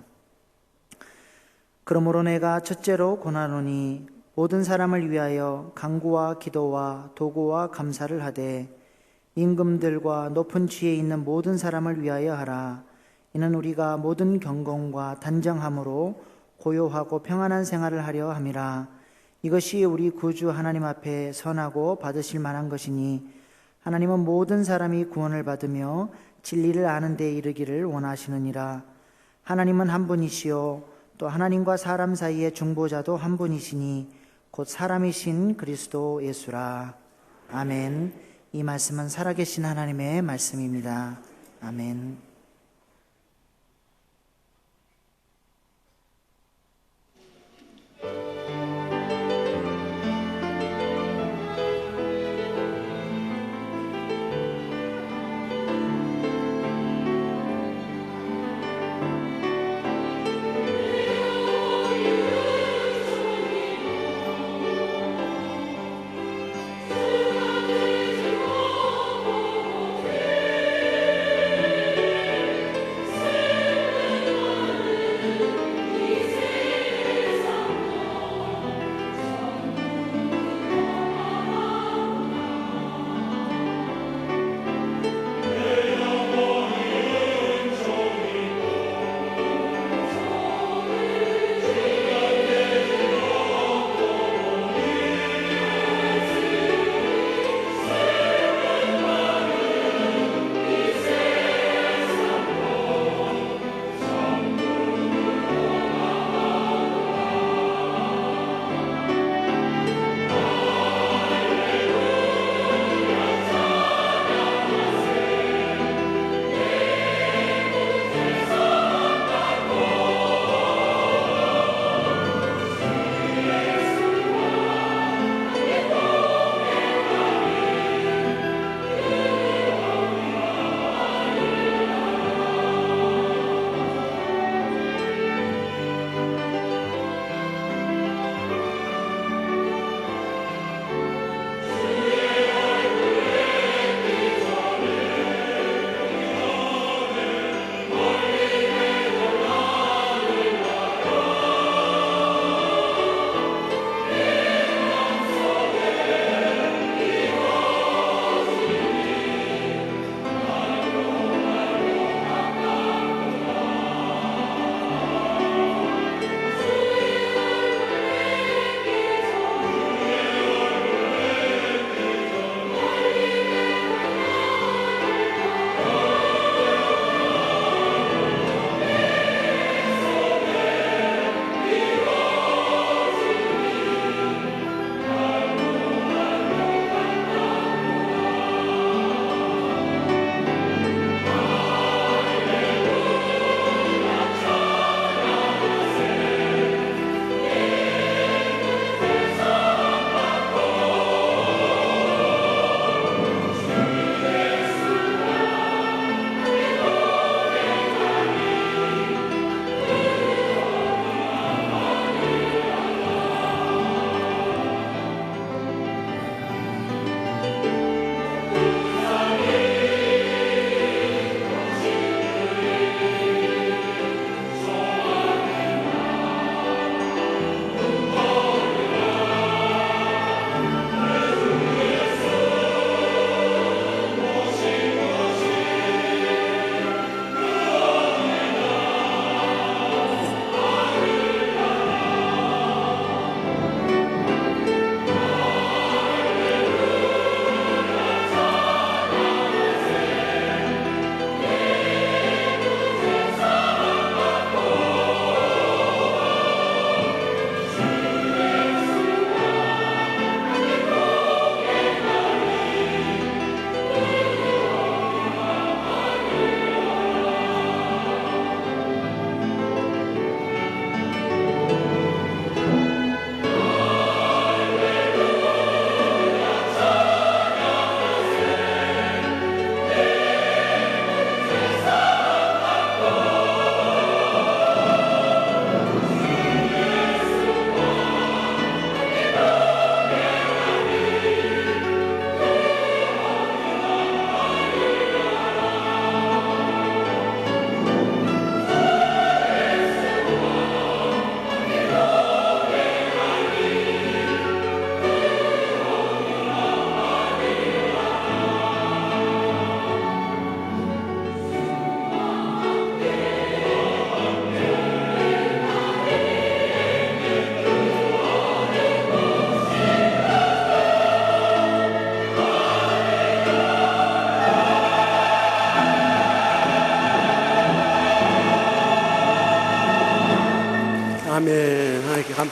그러므로 내가 첫째로 고나노니 모든 사람을 위하여 간구와 기도와 도구와 감사를 하되 임금들과 높은 지에 있는 모든 사람을 위하여 하라. 이는 우리가 모든 경건과 단정함으로 고요하고 평안한 생활을 하려 함이라. 이것이 우리 구주 하나님 앞에 선하고 받으실 만한 것이니 하나님은 모든 사람이 구원을 받으며 진리를 아는 데 이르기를 원하시느니라. 하나님은 한 분이시요 또 하나님과 사람 사이의 중보자도 한 분이시니 곧 사람이신 그리스도 예수라. 아멘. 이 말씀은 살아계신 하나님의 말씀입니다. 아멘.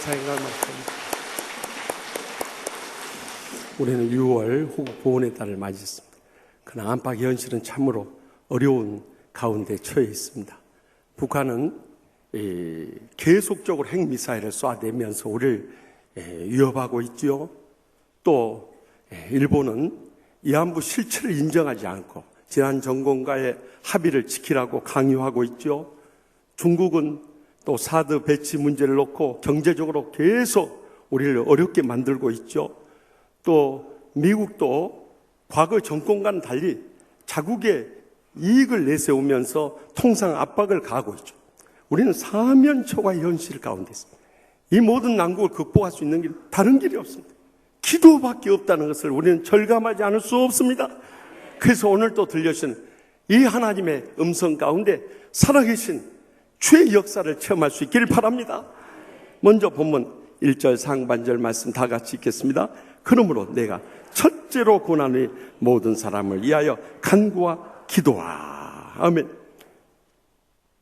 생각을 합니다. 우리는 6월 호국 보훈의 달을 맞이했습니다. 그러나 안팎의 현실은 참으로 어려운 가운데 처해 있습니다. 북한은 계속적으로 핵미사일을 쏴대면서 우리를 위협하고 있지요. 또 일본은 위안부 실체를 인정하지 않고 지난 정권과의 합의를 지키라고 강요하고 있죠. 중국은 또 사드 배치 문제를 놓고 경제적으로 계속 우리를 어렵게 만들고 있죠. 또 미국도 과거 정권과는 달리 자국의 이익을 내세우면서 통상 압박을 가하고 있죠. 우리는 사면초가의 현실 가운데 있습니다. 이 모든 난국을 극복할 수 있는 길, 다른 길이 없습니다. 기도밖에 없다는 것을 우리는 절감하지 않을 수 없습니다. 그래서 오늘 또 들려주신 이 하나님의 음성 가운데 살아계신 주의 역사를 체험할 수 있기를 바랍니다. 먼저 본문 1절 상반절 말씀 다 같이 읽겠습니다. 그러므로 내가 첫째로 고난의 모든 사람을 위하여 간구와 기도하. 아멘.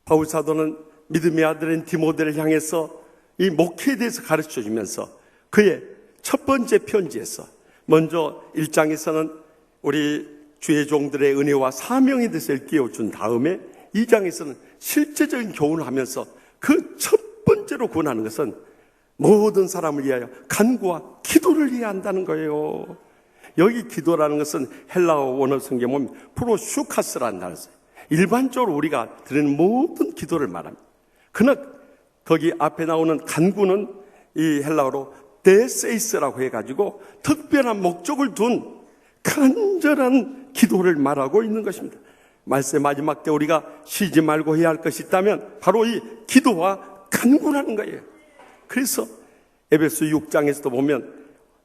바울 사도는 믿음의 아들인 디모데를 향해서 이 목회에 대해서 가르쳐 주면서 그의 첫 번째 편지에서 먼저 1장에서는 우리 주의 종들의 은혜와 사명에 대해서 일깨워준 다음에 2장에서는 실제적인 교훈을 하면서 그 첫 번째로 권하는 것은 모든 사람을 위하여 간구와 기도를 해야 한다는 거예요. 여기 기도라는 것은 헬라어 원어 성경에 보면 프로슈카스라는 단어예요. 일반적으로 우리가 드리는 모든 기도를 말합니다. 그러나 거기 앞에 나오는 간구는 이 헬라어로 데세이스라고 해가지고 특별한 목적을 둔 간절한 기도를 말하고 있는 것입니다. 말세 마지막 때 우리가 쉬지 말고 해야 할 것이 있다면 바로 이 기도와 간구라는 거예요. 그래서 에베소 6장에서도 보면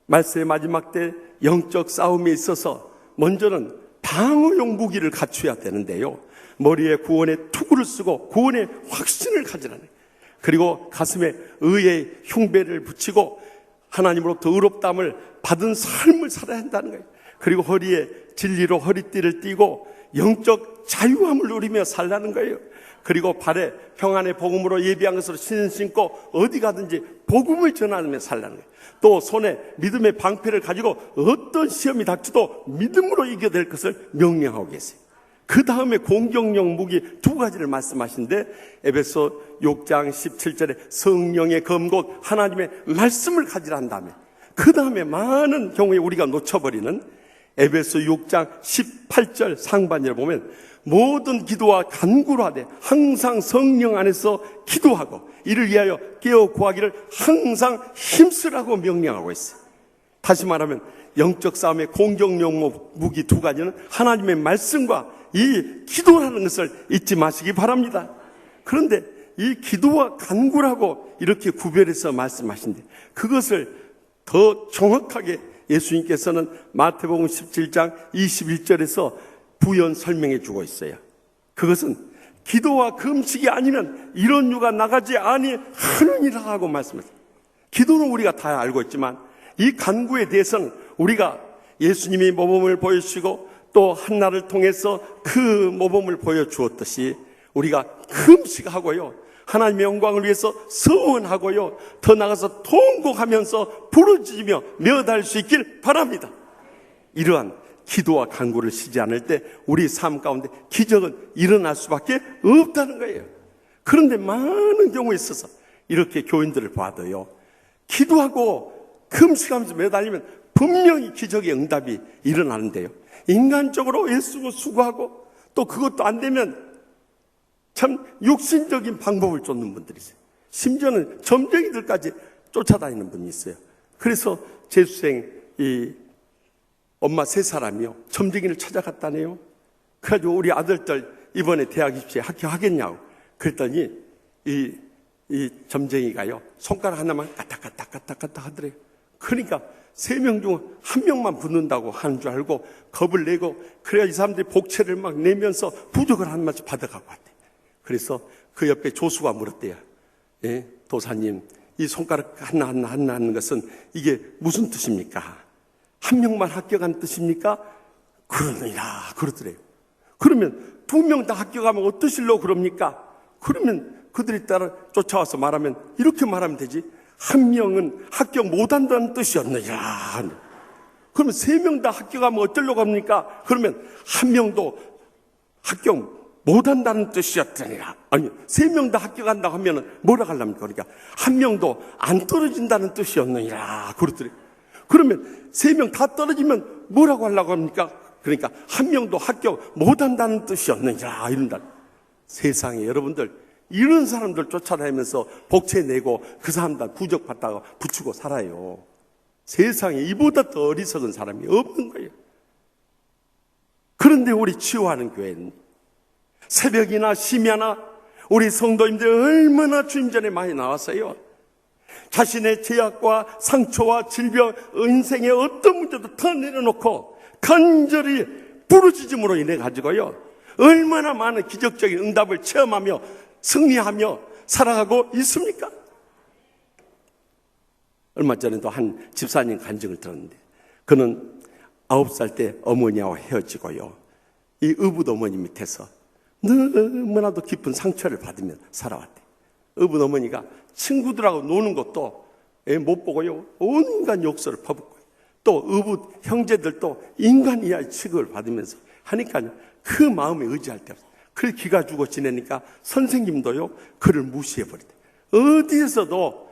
말세 마지막 때 영적 싸움에 있어서 먼저는 방어용 무기를 갖춰야 되는데요. 머리에 구원의 투구를 쓰고 구원의 확신을 가지라는 거예요. 그리고 가슴에 의의 흉배를 붙이고 하나님으로부터 의롭다함을 받은 삶을 살아야 한다는 거예요. 그리고 허리에 진리로 허리띠를 띠고 영적 자유함을 누리며 살라는 거예요. 그리고 발에 평안의 복음으로 예비한 것으로 신을 신고 어디 가든지 복음을 전하며 살라는 거예요. 또 손에 믿음의 방패를 가지고 어떤 시험이 닥쳐도 믿음으로 이겨낼 것을 명령하고 계세요. 그 다음에 공격용 무기 두 가지를 말씀하시는데 에베소 6장 17절에 성령의 검곡 하나님의 말씀을 가지라 한 다음에 그 다음에 많은 경우에 우리가 놓쳐버리는 에베소 6장 18절 상반절을 보면 모든 기도와 간구로 하되 항상 성령 안에서 기도하고 이를 위하여 깨어 구하기를 항상 힘쓰라고 명령하고 있어요. 다시 말하면 영적 싸움의 공격용 무기 두 가지는 하나님의 말씀과 이 기도라는 것을 잊지 마시기 바랍니다. 그런데 이 기도와 간구라고 이렇게 구별해서 말씀하신데 그것을 더 정확하게 예수님께서는 마태복음 17장 21절에서 부연 설명해 주고 있어요. 그것은 기도와 금식이 아니면 이런 유가 나가지 아니하느니라 하고 말씀하셨어요. 기도는 우리가 다 알고 있지만 이 간구에 대해서는 우리가 예수님이 모범을 보여주시고 또 한나를 통해서 그 모범을 보여주었듯이 우리가 금식하고요 하나님의 영광을 위해서 서원하고요 더 나아가서 통곡하면서 부르짖으며 매어달 수 있길 바랍니다. 이러한 기도와 간구를 쉬지 않을 때 우리 삶 가운데 기적은 일어날 수밖에 없다는 거예요. 그런데 많은 경우에 있어서 이렇게 교인들을 봐도요 기도하고 금식하면서 매달리면 분명히 기적의 응답이 일어나는데요 인간적으로 애쓰고 수고하고 또 그것도 안 되면 참 육신적인 방법을 쫓는 분들이 있어요. 심지어는 점쟁이들까지 쫓아다니는 분이 있어요. 그래서 재수생 이 엄마 세 사람이요 점쟁이를 찾아갔다네요. 그래가지고 우리 아들들 이번에 대학 입시에 합격하겠냐고 그랬더니 이 점쟁이가요 손가락 하나만 까딱까딱 하더래요. 그러니까 3명 중 1명만 붙는다고 하는 줄 알고 겁을 내고 그래야 이 사람들이 복채를 막 내면서 부적을 한 마치 받아가고 왔대. 그래서 그 옆에 조수가 물었대요. 예, 도사님 이 손가락 하나 하는 것은 이게 무슨 뜻입니까? 1명만 합격한 뜻입니까? 그러느니라 그러더래요. 그러면 2명 다 합격하면 어떠실로 그럽니까? 그러면 그들이 따라 쫓아와서 말하면 이렇게 말하면 되지. 한 명은 합격 못한다는 뜻이었느니라. 그러면 3명 다 합격하면 어쩌려고 합니까? 그러면 한 명도 합격 못한다는 뜻이었더니라. 아니, 3명 다 합격한다고 하면은 뭐라 하려합니까? 그러니까 한 명도 안 떨어진다는 뜻이었느니라. 그렇더래. 그러면 3명 다 떨어지면 뭐라고 하려고 합니까? 그러니까 한 명도 합격 못한다는 뜻이었느니라. 이런다. 세상에 여러분들 이런 사람들 쫓아다니면서 복채 내고 그 사람들 부적받다가 붙이고 살아요. 세상에 이보다 더 어리석은 사람이 없는 거예요. 그런데 우리 치유하는 교회는 새벽이나 심야나 우리 성도님들 얼마나 주님 전에 많이 나왔어요. 자신의 제약과 상처와 질병, 인생의 어떤 문제도 다 내려놓고 간절히 부르짖음으로 인해 가지고요, 얼마나 많은 기적적인 응답을 체험하며 승리하며 살아가고 있습니까? 얼마 전에도 한 집사님 간증을 들었는데, 그는 9살 때 어머니와 헤어지고요, 이 의붓 어머니 밑에서 너무나도 깊은 상처를 받으며 살아왔대. 의붓 어머니가 친구들하고 노는 것도 못 보고요, 온갖 욕설을 퍼붓고, 또 의붓 형제들도 인간 이하의 취급을 받으면서 하니까요, 그 마음에 의지할 때 없어요. 그를 기가 주고 지내니까 선생님도요, 그를 무시해버리대. 어디에서도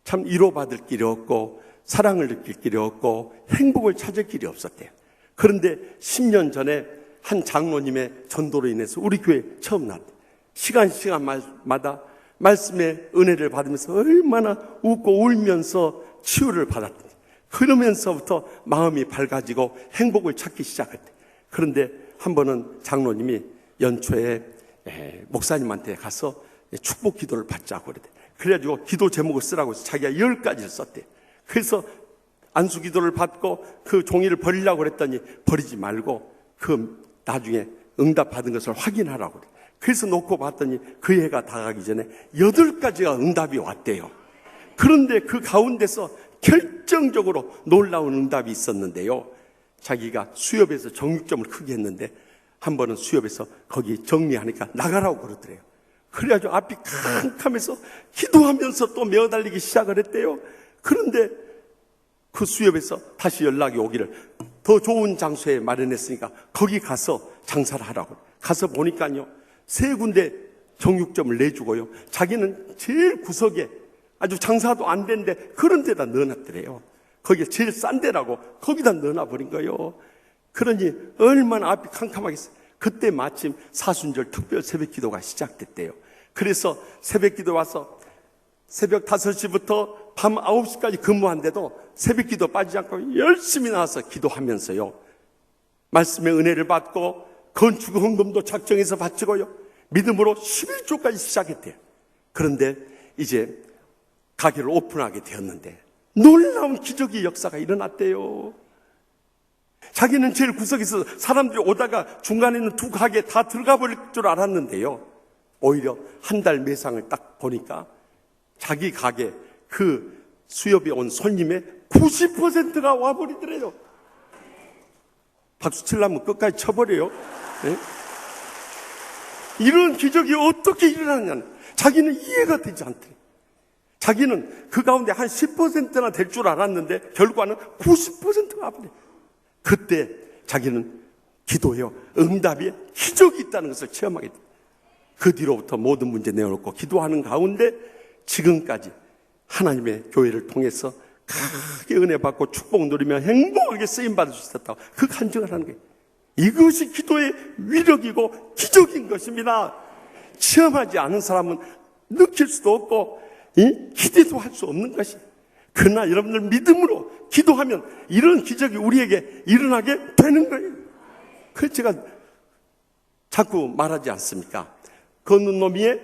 참 위로받을 길이 없고 사랑을 느낄 길이 없고 행복을 찾을 길이 없었대요. 그런데 10년 전에 한 장로님의 전도로 인해서 우리 교회에 처음 나왔대. 시간마다 말씀의 은혜를 받으면서 얼마나 웃고 울면서 치유를 받았대. 그러면서부터 마음이 밝아지고 행복을 찾기 시작했대. 그런데 한 번은 장로님이 연초에 목사님한테 가서 축복 기도를 받자고 그러대. 그래가지고 기도 제목을 쓰라고 해서 자기가 10가지를 썼대. 그래서 안수 기도를 받고 그 종이를 버리려고 그랬더니 버리지 말고 그 나중에 응답 받은 것을 확인하라고 그래. 그래서 놓고 봤더니 그 해가 다 가기 전에 8가지가 응답이 왔대요. 그런데 그 가운데서 결정적으로 놀라운 응답이 있었는데요, 자기가 수협에서 정육점을 크게 했는데 한 번은 수협에서 거기 정리하니까 나가라고 그러더래요. 그래가지고 앞이 캄캄해서 기도하면서 또 메어달리기 시작을 했대요. 그런데 그 수협에서 다시 연락이 오기를 더 좋은 장소에 마련했으니까 거기 가서 장사를 하라고. 가서 보니까요, 3군데 정육점을 내주고요, 자기는 제일 구석에 아주 장사도 안 되는데 그런 데다 넣어놨더래요. 거기가 제일 싼 데라고 거기다 넣어놔버린 거예요. 그러니 얼마나 앞이 캄캄하겠어요. 그때 마침 사순절 특별 새벽 기도가 시작됐대요. 그래서 새벽 기도 와서 새벽 5시부터 밤 9시까지 근무한데도 새벽 기도 빠지지 않고 열심히 나와서 기도하면서요, 말씀의 은혜를 받고 건축 헌금도 작정해서 바치고요, 믿음으로 11조까지 시작했대요. 그런데 이제 가게를 오픈하게 되었는데 놀라운 기적의 역사가 일어났대요. 자기는 제일 구석에서 사람들이 오다가 중간에 있는 2 가게 다 들어가 버릴 줄 알았는데요, 오히려 한 달 매상을 딱 보니까 자기 가게 그 수협에 온 손님의 90%가 와버리더래요. 박수 치려면 끝까지 쳐버려요. 네? 이런 기적이 어떻게 일어나냐는 자기는 이해가 되지 않더래요. 자기는 그 가운데 한 10%나 될 줄 알았는데 결과는 90%가 와버려요. 그때 자기는 기도해요, 응답이 기적이 있다는 것을 체험하게 돼요. 그 뒤로부터 모든 문제 내어놓고 기도하는 가운데 지금까지 하나님의 교회를 통해서 크게 은혜 받고 축복 누리며 행복하게 쓰임받을 수 있었다고 그 간증을 하는 거예요. 이것이 기도의 위력이고 기적인 것입니다. 체험하지 않은 사람은 느낄 수도 없고 기대도 할 수 없는 것이에요. 그러나 여러분들 믿음으로 기도하면 이런 기적이 우리에게 일어나게 되는 거예요. 그래서 제가 자꾸 말하지 않습니까? 걷는 놈 위에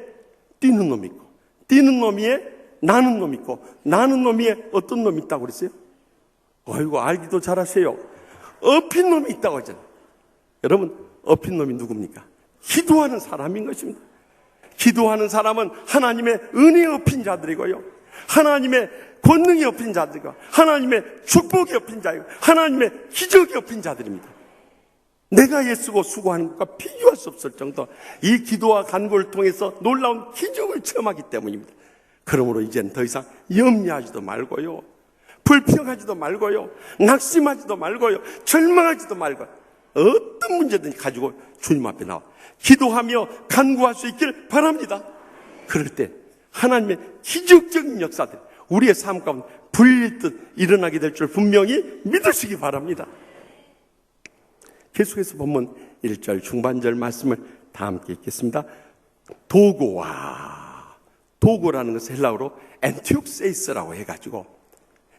뛰는 놈이 있고, 뛰는 놈 위에 나는 놈이 있고, 나는 놈 위에 어떤 놈이 있다고 그랬어요? 아이고, 알기도 잘하세요. 엎인 놈이 있다고 하잖아요. 여러분, 엎인 놈이 누굽니까? 기도하는 사람인 것입니다. 기도하는 사람은 하나님의 은혜에 엎인 자들이고요, 하나님의 권능이 엎인 자들이고, 하나님의 축복이 엎인 자이고, 하나님의 기적이 엎인 자들입니다. 내가 애쓰고 수고하는 것과 비교할 수 없을 정도 이 기도와 간구를 통해서 놀라운 기적을 체험하기 때문입니다. 그러므로 이제는 더 이상 염려하지도 말고요, 불평하지도 말고요, 낙심하지도 말고요, 절망하지도 말고요, 어떤 문제든지 가지고 주님 앞에 나와 기도하며 간구할 수 있길 바랍니다. 그럴 때 하나님의 기적적인 역사들 우리의 삶 가운데 불일듯 일어나게 될 줄 분명히 믿으시기 바랍니다. 계속해서 본문 1절 중반절 말씀을 다 함께 읽겠습니다. 도고라는 것은 헬라어로 엔티옥세이스라고 해가지고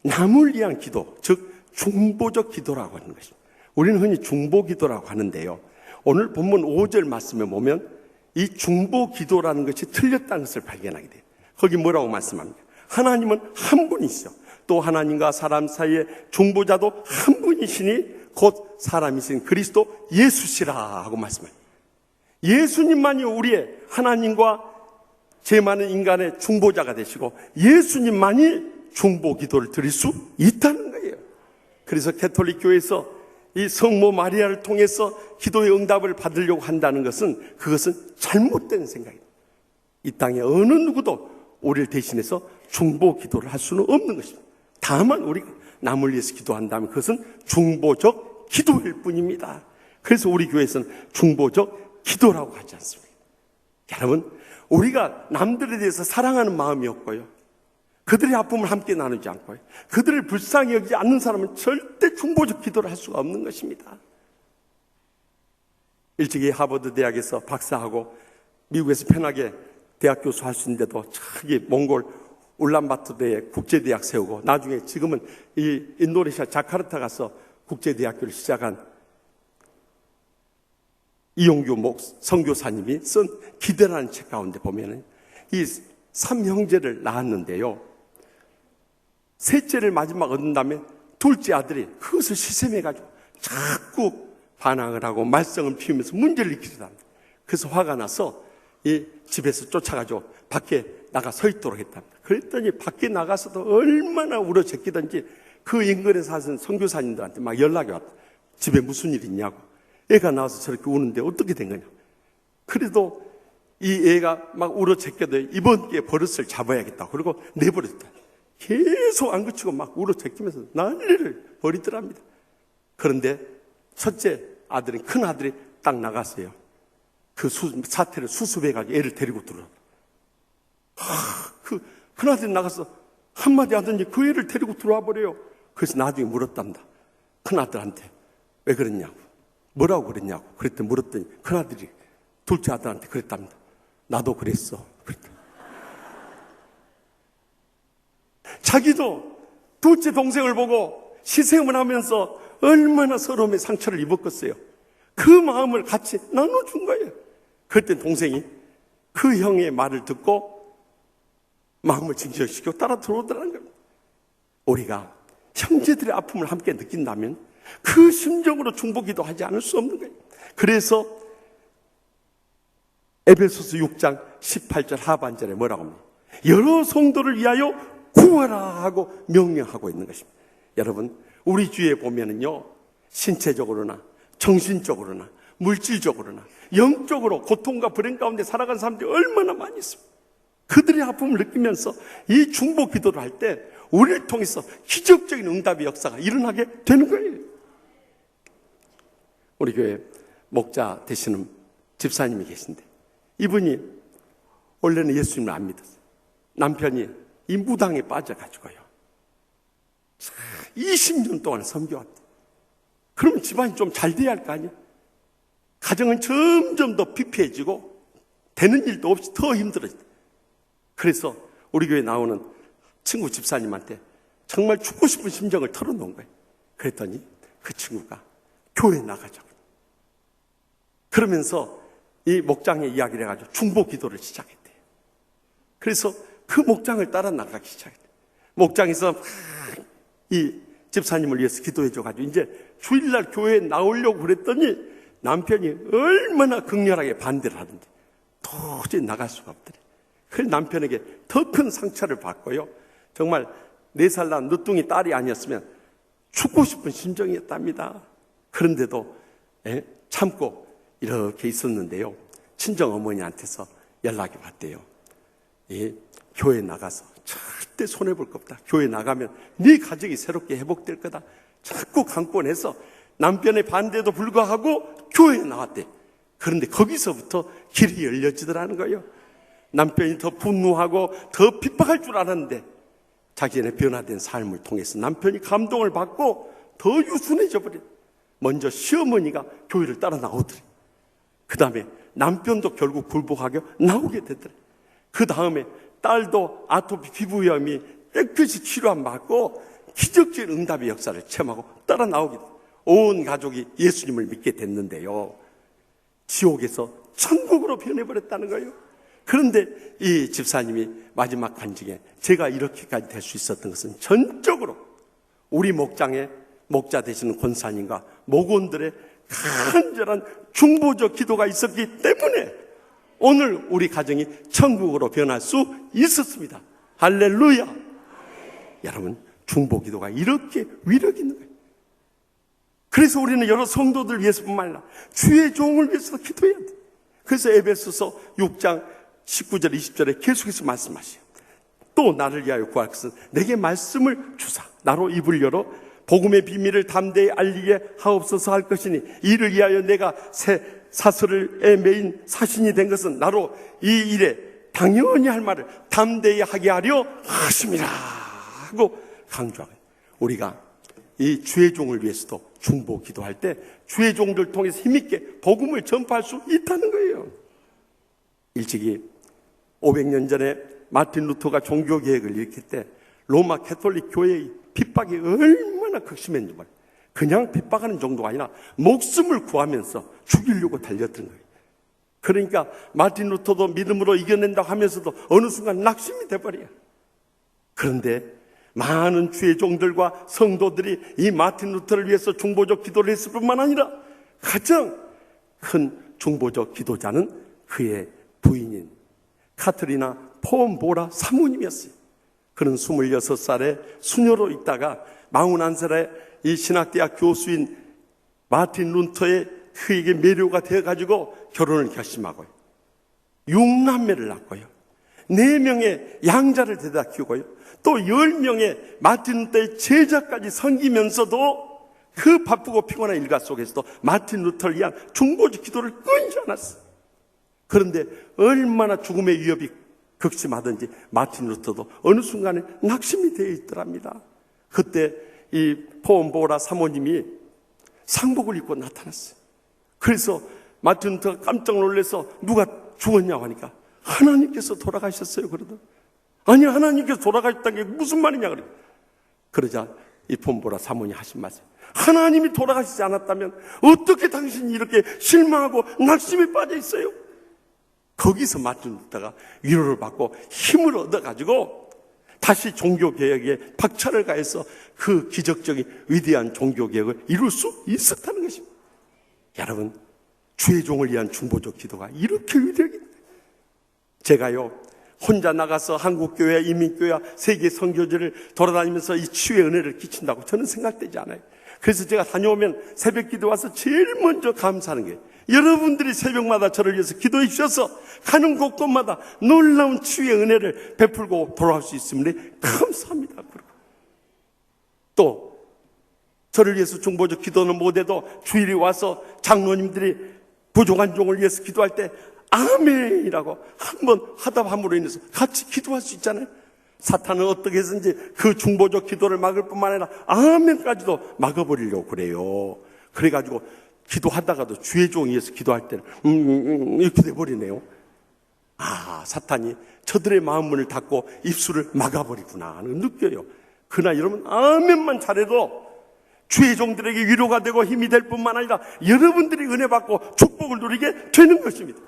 남을 위한 기도, 즉 중보적 기도라고 하는 것입니다. 우리는 흔히 중보 기도라고 하는데요, 오늘 본문 5절 말씀에 보면 이 중보 기도라는 것이 틀렸다는 것을 발견하게 돼요. 거기 뭐라고 말씀합니까? 하나님은 한 분이시죠. 또 하나님과 사람 사이의 중보자도 한 분이시니 곧 사람이신 그리스도 예수시라 하고 말씀해요. 예수님만이 우리의 하나님과 죄 많은 인간의 중보자가 되시고 예수님만이 중보 기도를 드릴 수 있다는 거예요. 그래서 가톨릭 교회에서 이 성모 마리아를 통해서 기도의 응답을 받으려고 한다는 것은 그것은 잘못된 생각입니다. 이 땅에 어느 누구도 우리를 대신해서 중보 기도를 할 수는 없는 것입니다. 다만 우리가 남을 위해서 기도한다면 그것은 중보적 기도일 뿐입니다. 그래서 우리 교회에서는 중보적 기도라고 하지 않습니다. 여러분, 우리가 남들에 대해서 사랑하는 마음이 없고요, 그들의 아픔을 함께 나누지 않고요, 그들을 불쌍히 여기지 않는 사람은 절대 중보적 기도를 할 수가 없는 것입니다. 일찍이 하버드 대학에서 박사하고 미국에서 편하게 대학 교수 할 수 있는데도 저기 몽골 울란바토르에 국제대학 세우고 나중에 지금은 이 인도네시아 자카르타 가서 국제대학교를 시작한 이용규 선교사님이 쓴 기대라는 책 가운데 보면은 이 3형제를 낳았는데요, 셋째를 마지막 얻은 다음에 둘째 아들이 그것을 시샘해가지고 자꾸 반항을 하고 말썽을 피우면서 문제를 일으키다. 그래서 화가 나서 이 집에서 쫓아가지고 밖에 나가 서 있도록 했답니다. 그랬더니 밖에 나가서도 얼마나 울어 제끼든지 그 인근에 사는 선교사님들한테 막 연락이 왔다. 집에 무슨 일 있냐고. 애가 나와서 저렇게 우는데 어떻게 된 거냐. 그래도 이 애가 막 울어 제껴도 이번 기회에 버릇을 잡아야겠다. 그리고 내버렸다. 계속 안 그치고 막 울어 제끼면서 난리를 벌이더랍니다. 그런데 첫째 아들이, 큰 아들이 딱 나갔어요. 그 사태를 수습해가지고 애를 데리고 들어와. 그 큰아들이 나가서 한마디 하더니 그 애를 데리고 들어와 버려요. 그래서 나중에 물었답니다. 큰아들한테 왜 그랬냐고, 뭐라고 그랬냐고. 그랬더니 물었더니 큰아들이 둘째 아들한테 그랬답니다. 나도 그랬어. 그랬다. 자기도 둘째 동생을 보고 시샘을 하면서 얼마나 서러움의 상처를 입었겠어요. 그 마음을 같이 나눠준 거예요. 그때 동생이 그 형의 말을 듣고 마음을 진정시키고 따라 들어오더라는 겁니다. 우리가 형제들의 아픔을 함께 느낀다면 그 심정으로 중보기도 하지 않을 수 없는 거예요. 그래서 에베소서 6장 18절 하반절에 뭐라고 합니까? 여러 성도를 위하여 구하라 하고 명령하고 있는 것입니다. 여러분, 우리 주위에 보면은요, 신체적으로나 정신적으로나 물질적으로나 영적으로 고통과 불행 가운데 살아가는 사람들이 얼마나 많이 있습니다. 그들의 아픔을 느끼면서 이 중보 기도를 할 때 우리를 통해서 기적적인 응답의 역사가 일어나게 되는 거예요. 우리 교회 목자 되시는 집사님이 계신데 이분이 원래는 예수님을 안 믿었어요. 남편이 이 무당에 빠져가지고요 20년 동안 섬겨왔대. 그러면 집안이 좀 잘 돼야 할 거 아니에요. 가정은 점점 더 피폐해지고 되는 일도 없이 더 힘들어졌대. 그래서 우리 교회에 나오는 친구 집사님한테 정말 죽고 싶은 심정을 털어놓은 거예요. 그랬더니 그 친구가 교회에 나가자고. 그러면서 이 목장의 이야기를 해가지고 중보 기도를 시작했대요. 그래서 그 목장을 따라 나가기 시작했대요. 목장에서 이 집사님을 위해서 기도해줘가지고 이제 주일날 교회에 나오려고 그랬더니 남편이 얼마나 극렬하게 반대를 하던지 도저히 나갈 수가 없더래. 그래서 남편에게 더 큰 상처를 받고요. 정말 4살 난 늦둥이 딸이 아니었으면 죽고 싶은 심정이었답니다. 그런데도 참고 이렇게 있었는데요. 친정 어머니한테서 연락이 왔대요. 교회 나가서 절대 손해볼 거 없다. 교회 나가면 네 가정이 새롭게 회복될 거다. 자꾸 강권해서 남편의 반대도 불구하고 교회에 나왔대. 그런데 거기서부터 길이 열려지더라는 거예요. 남편이 더 분노하고 더 핍박할 줄 알았는데 자기네 변화된 삶을 통해서 남편이 감동을 받고 더 유순해져 버린. 먼저 시어머니가 교회를 따라 나오더래. 그 다음에 남편도 결국 굴복하게 나오게 되더래. 그 다음에 딸도 아토피 피부염이 깨끗이 치료 안 받고 기적적인 응답의 역사를 체험하고 따라 나오게 돼. 온 가족이 예수님을 믿게 됐는데요, 지옥에서 천국으로 변해버렸다는 거예요. 그런데 이 집사님이 마지막 간증에 제가 이렇게까지 될 수 있었던 것은 전적으로 우리 목장의 목자 되시는 권사님과 목원들의 간절한 중보적 기도가 있었기 때문에 오늘 우리 가정이 천국으로 변할 수 있었습니다. 할렐루야. 여러분, 중보 기도가 이렇게 위력이 있는 거예요. 그래서 우리는 여러 성도들 위해서뿐만 아니라 주의 종을 위해서도 기도해야 돼. 그래서 에베소서 6장 19절 20절에 계속해서 말씀하셔요. 또 나를 위하여 구할 것은 내게 말씀을 주사 나로 입을 열어 복음의 비밀을 담대히 알리게 하옵소서 할 것이니 이를 위하여 내가 새 사슬에 매인 사신이 된 것은 나로 이 일에 당연히 할 말을 담대히 하게 하려 하심이라 하고 강조하고, 우리가 이 주의 종을 위해서도 중보 기도할 때 주의 종들 통해서 힘있게 복음을 전파할 수 있다는 거예요. 일찍이 500년 전에 마틴 루터가 종교개혁을 일으킬 때 로마 캐톨릭 교회의 핍박이 얼마나 극심했는지 말이에요. 그냥 핍박하는 정도가 아니라 목숨을 구하면서 죽이려고 달렸던 거예요. 그러니까 마틴 루터도 믿음으로 이겨낸다고 하면서도 어느 순간 낙심이 돼버려요. 그런데 많은 주의 종들과 성도들이 이 마틴 루터를 위해서 중보적 기도를 했을 뿐만 아니라 가장 큰 중보적 기도자는 그의 부인인 카트리나 폼보라 사모님이었어요. 그는 26살에 수녀로 있다가 41살에 이 신학대학 교수인 마틴 루터의 그에게 매료가 되어가지고 결혼을 결심하고요, 6남매를 낳고요, 4명의 양자를 데려다 키우고요, 또 10명의 마틴 루터의 제자까지 섬기면서도 그 바쁘고 피곤한 일과 속에서도 마틴 루터를 위한 중보적 기도를 끊지 않았어요. 그런데 얼마나 죽음의 위협이 극심하든지 마틴 루터도 어느 순간에 낙심이 되어 있더랍니다. 그때 이 포엄보라 사모님이 상복을 입고 나타났어요. 그래서 마틴 루터가 깜짝 놀라서 누가 죽었냐고 하니까 하나님께서 돌아가셨어요. 그러더라고요. 아니, 하나님께서 돌아가셨다는 게 무슨 말이냐 그래요. 그러자 이 폼보라 사모님이 하신 말씀, 하나님이 돌아가시지 않았다면 어떻게 당신이 이렇게 실망하고 낙심에 빠져 있어요? 거기서 마틴 루터가 위로를 받고 힘을 얻어가지고 다시 종교개혁에 박차를 가해서 그 기적적인 위대한 종교개혁을 이룰 수 있었다는 것입니다. 여러분, 주의 종을 위한 중보적 기도가 이렇게 위력이 있는 거예요. 제가요, 혼자 나가서 한국교회, 이민교회, 세계 선교지를 돌아다니면서 이 치유의 은혜를 끼친다고 저는 생각되지 않아요. 그래서 제가 다녀오면 새벽 기도 와서 제일 먼저 감사하는 게, 여러분들이 새벽마다 저를 위해서 기도해 주셔서 가는 곳곳마다 놀라운 치유의 은혜를 베풀고 돌아올 수 있음에 감사합니다. 또 저를 위해서 중보적 기도는 못해도 주일에 와서 장로님들이 부족한 종을 위해서 기도할 때 아멘이라고 한번 하답함으로 인해서 같이 기도할 수 있잖아요. 사탄은 어떻게 해서든지 그 중보적 기도를 막을 뿐만 아니라 아멘까지도 막아버리려고 그래요. 그래가지고 기도하다가도 주의 종이 위해서 기도할 때는 이렇게 돼버리네요. 아, 사탄이 저들의 마음문을 닫고 입술을 막아버리구나 하는 느껴요. 그러나 여러분, 아멘만 잘해도 주의 종들에게 위로가 되고 힘이 될 뿐만 아니라 여러분들이 은혜 받고 축복을 누리게 되는 것입니다.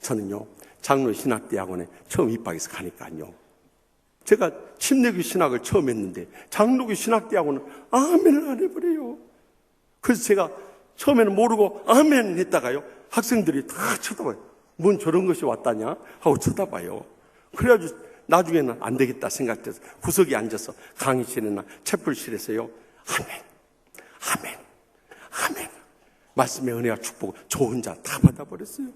저는요, 장로 신학대학원에 처음 입학해서 가니까요, 제가 침례교 신학을 처음 했는데 장로교 신학대학원은 아멘을 안 해버려요. 그래서 제가 처음에는 모르고 아멘 했다가요, 학생들이 다 쳐다봐요. 뭔 저런 것이 왔다냐 하고 쳐다봐요. 그래가지고 나중에는 안 되겠다 생각돼서 구석에 앉아서 강의실이나 채플실에서요, 아멘, 아멘, 아멘, 말씀의 은혜와 축복을 저 혼자 다 받아버렸어요.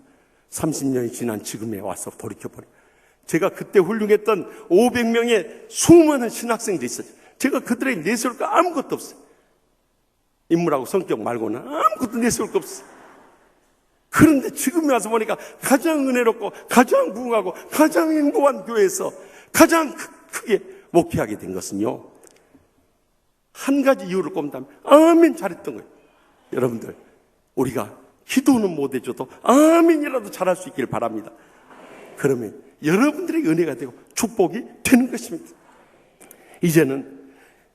30년이 지난 지금에 와서 돌이켜보니 제가 그때 훌륭했던 500명의 수많은 신학생들이 있어요. 제가 그들에게 내세울 거 아무것도 없어요. 인물하고 성격 말고는 아무것도 내세울 거 없어요. 그런데 지금 와서 보니까 가장 은혜롭고 가장 부흥하고 가장 행복한 교회에서 가장 크게 목회하게 된 것은요, 한 가지 이유를 꼽는다면 아멘 잘했던 거예요. 여러분들, 우리가 기도는 못 해줘도 아멘이라도 잘할 수 있기를 바랍니다. 그러면 여러분들에게 은혜가 되고 축복이 되는 것입니다. 이제는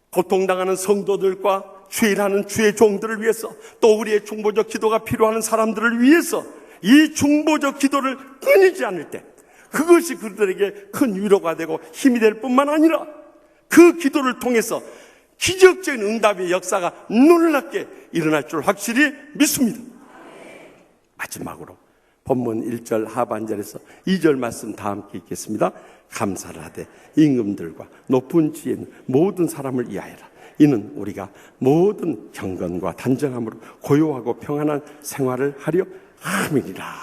고통당하는 성도들과 주일하는 주의 종들을 위해서, 또 우리의 중보적 기도가 필요한 사람들을 위해서 이 중보적 기도를 끊이지 않을 때, 그것이 그들에게 큰 위로가 되고 힘이 될 뿐만 아니라 그 기도를 통해서 기적적인 응답의 역사가 놀랍게 일어날 줄 확실히 믿습니다. 마지막으로 본문 1절 하반절에서 2절 말씀 다 함께 읽겠습니다. 감사를 하되 임금들과 높은 지혜 있는 모든 사람을 위하여라. 이는 우리가 모든 경건과 단정함으로 고요하고 평안한 생활을 하려 함이니라.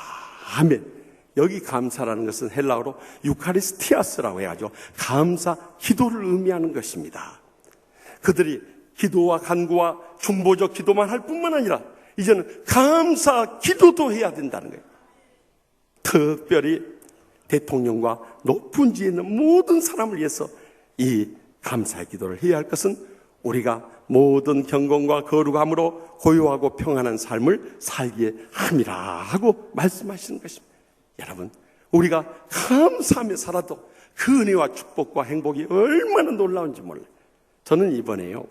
아멘. 여기 감사라는 것은 헬라어로 유카리스티아스라고 해가지고 감사 기도를 의미하는 것입니다. 그들이 기도와 간구와 중보적 기도만 할 뿐만 아니라 이제는 감사 기도도 해야 된다는 거예요. 특별히 대통령과 높은 지에 있는 모든 사람을 위해서 이 감사의 기도를 해야 할 것은 우리가 모든 경건과 거룩함으로 고요하고 평안한 삶을 살기에 함이라 하고 말씀하시는 것입니다. 여러분, 우리가 감사하며 살아도 그 은혜와 축복과 행복이 얼마나 놀라운지 몰라요. 저는 이번에요,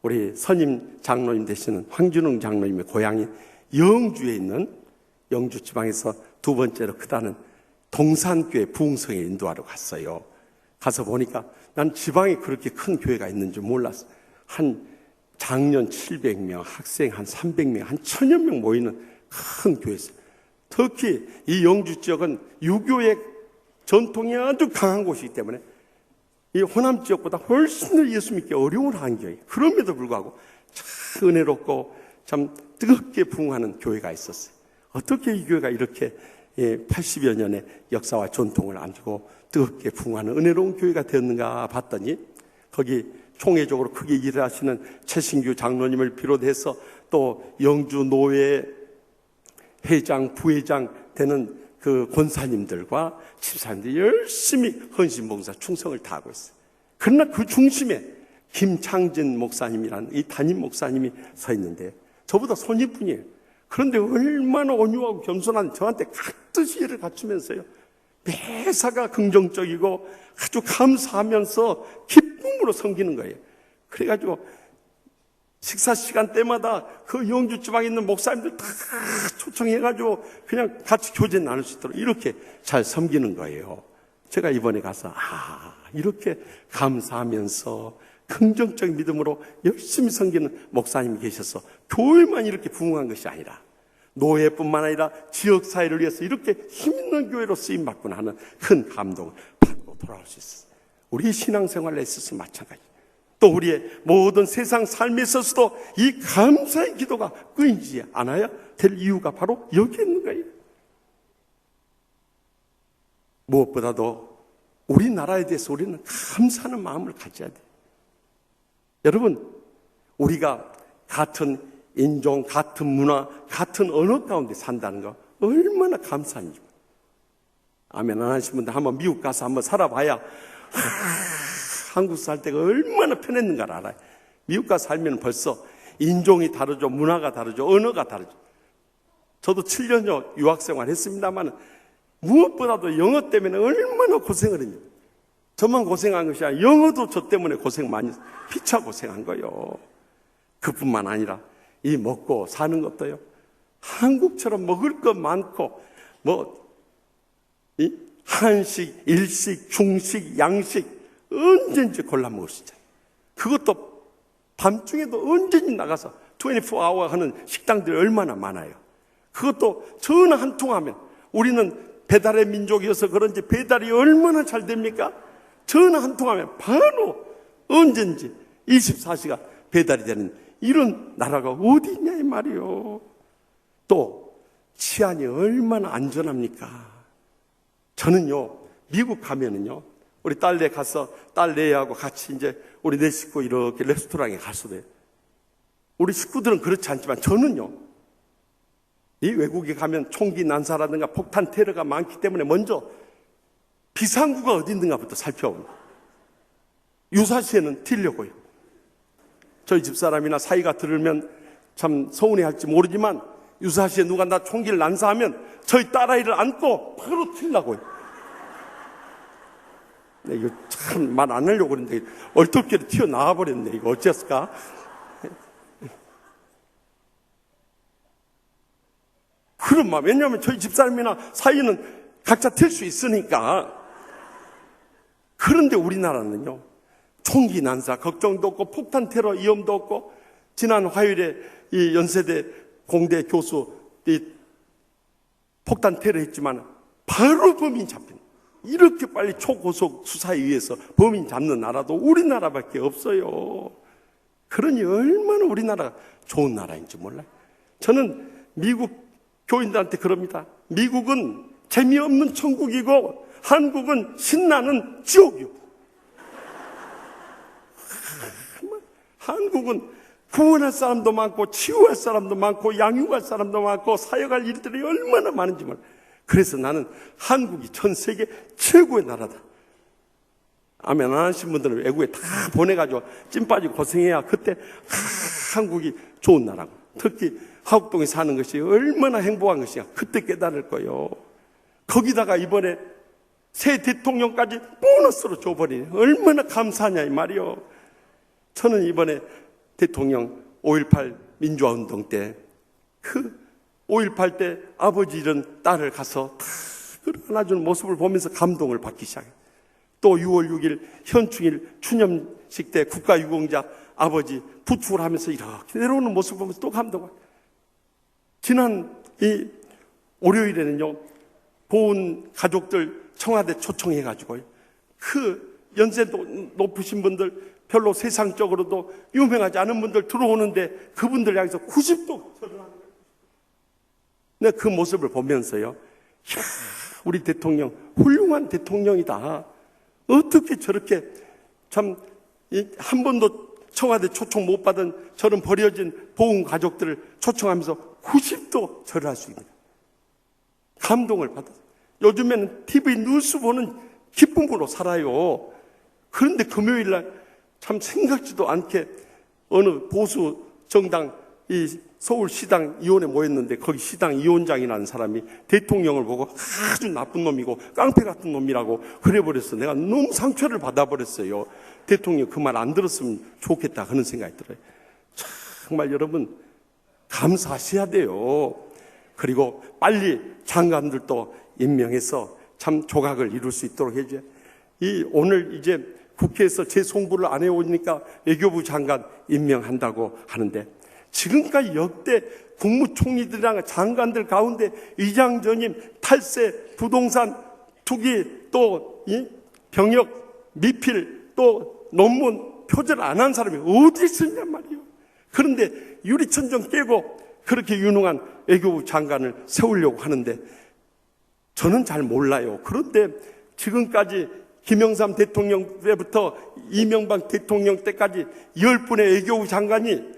우리 선임 장로님 되시는 황준웅 장로님의 고향인 영주에 있는, 영주 지방에서 두 번째로 크다는 동산교회 부흥성에 인도하러 갔어요. 가서 보니까 난 지방에 그렇게 큰 교회가 있는 줄 몰랐어. 한 장년 700명, 학생 한 300명, 한 1000여 명 모이는 큰 교회였어요. 특히 이 영주 지역은 유교의 전통이 아주 강한 곳이기 때문에 이 호남 지역보다 훨씬 더 예수 믿기 어려운 환경이에요. 그럼에도 불구하고 참 은혜롭고 참 뜨겁게 부흥하는 교회가 있었어요. 어떻게 이 교회가 이렇게 80여 년의 역사와 전통을 안고 뜨겁게 부흥하는 은혜로운 교회가 되었는가 봤더니, 거기 총회적으로 크게 일하시는 최신규 장로님을 비롯해서 또 영주 노회 회장, 부회장 되는 그 권사님들과 집사님들이 열심히 헌신봉사 충성을 다하고 있어요. 그러나 그 중심에 김창진 목사님이라는 이 담임 목사님이 서 있는데 저보다 손님뿐이에요. 그런데 얼마나 온유하고 겸손한 저한테 각듯이 예를 갖추면서요, 매사가 긍정적이고 아주 감사하면서 기쁨으로 섬기는 거예요. 그래가지고 식사 시간 때마다 그 영주 지방에 있는 목사님들 다 초청해가지고 그냥 같이 교제 나눌 수 있도록 이렇게 잘 섬기는 거예요. 제가 이번에 가서 이렇게 감사하면서 긍정적인 믿음으로 열심히 섬기는 목사님이 계셔서 교회만 이렇게 부흥한 것이 아니라 노예뿐만 아니라 지역사회를 위해서 이렇게 힘있는 교회로 쓰임받구나 하는 큰 감동을 받고 돌아올 수 있어요. 우리 신앙생활에 있어서 마찬가지. 또 우리의 모든 세상 삶에 있어서도 이 감사의 기도가 끊이지 않아야 될 이유가 바로 여기에 있는 거예요. 무엇보다도 우리나라에 대해서 우리는 감사하는 마음을 가져야 돼요. 여러분, 우리가 같은 인종, 같은 문화, 같은 언어 가운데 산다는 거 얼마나 감사한지. 아멘 안 하신 분들 한번 미국 가서 한번 살아봐야 한국 살 때가 얼마나 편했는가를 알아요. 미국 가서 살면 벌써 인종이 다르죠, 문화가 다르죠, 언어가 다르죠. 저도 7년여 유학생활 했습니다만 무엇보다도 영어 때문에 얼마나 고생을 했냐. 저만 고생한 것이 아니라 영어도 저 때문에 고생 많이 했어요. 피차 고생한 거예요. 그뿐만 아니라 이 먹고 사는 것도요, 한국처럼 먹을 것 많고 이 한식, 일식, 중식, 양식 언제든지 골라 먹을 수 있잖아요. 그것도 밤중에도 언제든지 나가서 24hour 하는 식당들이 얼마나 많아요. 그것도 전화 한 통 하면, 우리는 배달의 민족이어서 그런지 배달이 얼마나 잘 됩니까? 전화 한 통 하면 바로 언제든지 24시간 배달이 되는 이런 나라가 어디 있냐 이 말이요. 또 치안이 얼마나 안전합니까? 저는요, 미국 가면은요, 우리 딸네 가서 딸네하고 같이 이제 우리 네 식구 이렇게 레스토랑에 가서 돼요. 우리 식구들은 그렇지 않지만 저는요, 이 외국에 가면 총기 난사라든가 폭탄 테러가 많기 때문에 먼저 비상구가 어디 있는가부터 살펴봅니다. 유사시에는 튀려고요. 저희 집사람이나 사이가 들으면 참 서운해할지 모르지만 유사시에 누가 나 총기를 난사하면 저희 딸아이를 안고 바로 튀려고요. 네, 이거 참 말 안 하려고 그랬는데 얼떨결에 튀어나와 버렸네. 이거 어째을까? 그런 마음. 왜냐하면 저희 집사람이나 사이는 각자 튈 수 있으니까. 그런데 우리나라는요, 총기 난사 걱정도 없고 폭탄 테러 위험도 없고, 지난 화요일에 이 연세대 공대 교수 이 폭탄 테러 했지만 바로 범인 잡힌, 이렇게 빨리 초고속 수사에 의해서 범인 잡는 나라도 우리나라밖에 없어요. 그러니 얼마나 우리나라가 좋은 나라인지 몰라요. 저는 미국 교인들한테 그럽니다. 미국은 재미없는 천국이고 한국은 신나는 지옥이요. 한국은 구원할 사람도 많고 치유할 사람도 많고 양육할 사람도 많고 사역할 일들이 얼마나 많은지 몰라요. 그래서 나는 한국이 전 세계 최고의 나라다. 아멘 안 하신 분들은 외국에 다 보내가지고 찐 빠지고 고생해야 그때 한국이 좋은 나라고, 특히 하곡동에 사는 것이 얼마나 행복한 것이냐 그때 깨달을 거예요. 거기다가 이번에 새 대통령까지 보너스로 줘버리네. 얼마나 감사하냐 이 말이요. 저는 이번에 대통령 5.18 민주화운동 때 그 5.18 때 아버지 잃은 딸을 가서 다 안아주는 모습을 보면서 감동을 받기 시작해요. 또 6월 6일 현충일 추념식 때 국가유공자 아버지 부축을 하면서 이렇게 내려오는 모습을 보면서 또 감동을. 지난 이 월요일에는요, 보훈 가족들 청와대 초청해가지고요, 그 연세 높으신 분들, 별로 세상적으로도 유명하지 않은 분들 들어오는데 그분들 향해서 90도 절을 하는 거예요. 근데 그 모습을 보면서요, 이야, 우리 대통령 훌륭한 대통령이다. 어떻게 저렇게 참 한 번도 청와대 초청 못 받은 저런 버려진 보훈 가족들을 초청하면서 90도 절을 할 수 있는 감동을 받았어요. 요즘에는 TV 뉴스 보는 기쁨으로 살아요. 그런데 금요일 날 참 생각지도 않게 어느 보수 정당 이 서울시당 위원회 모였는데 거기 시당 위원장이라는 사람이 대통령을 보고 아주 나쁜 놈이고 깡패 같은 놈이라고 그래버렸어. 내가 너무 상처를 받아버렸어요. 대통령 그 말 안 들었으면 좋겠다 그런 생각이 들어요. 정말 여러분 감사하셔야 돼요. 그리고 빨리 장관들도 임명해서 참 조각을 이룰 수 있도록 해줘요. 오늘 이제 국회에서 재송부를 안 해오니까 외교부 장관 임명한다고 하는데, 지금까지 역대 국무총리들이랑 장관들 가운데 위장 전임, 탈세, 부동산, 투기, 또 병역, 미필, 또 논문 표절 안 한 사람이 어디 있었냔 말이에요. 그런데 유리천정 깨고 그렇게 유능한 외교부 장관을 세우려고 하는데 저는 잘 몰라요. 그런데 지금까지 김영삼 대통령 때부터 이명박 대통령 때까지 10분의 외교부 장관이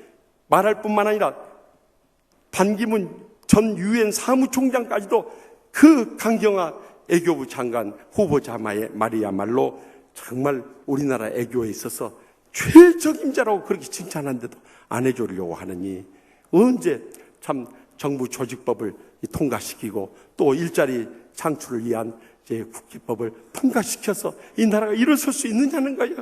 말할 뿐만 아니라 반기문 전 유엔 사무총장까지도 그 강경화 외교부 장관 후보자 말이야말로 정말 우리나라 외교에 있어서 최적임자라고 그렇게 칭찬하는데도 안 해주려고 하느니 언제 참 정부 조직법을 통과시키고 또 일자리 창출을 위한 국회법을 통과시켜서 이 나라가 일어설 수 있느냐는 거예요.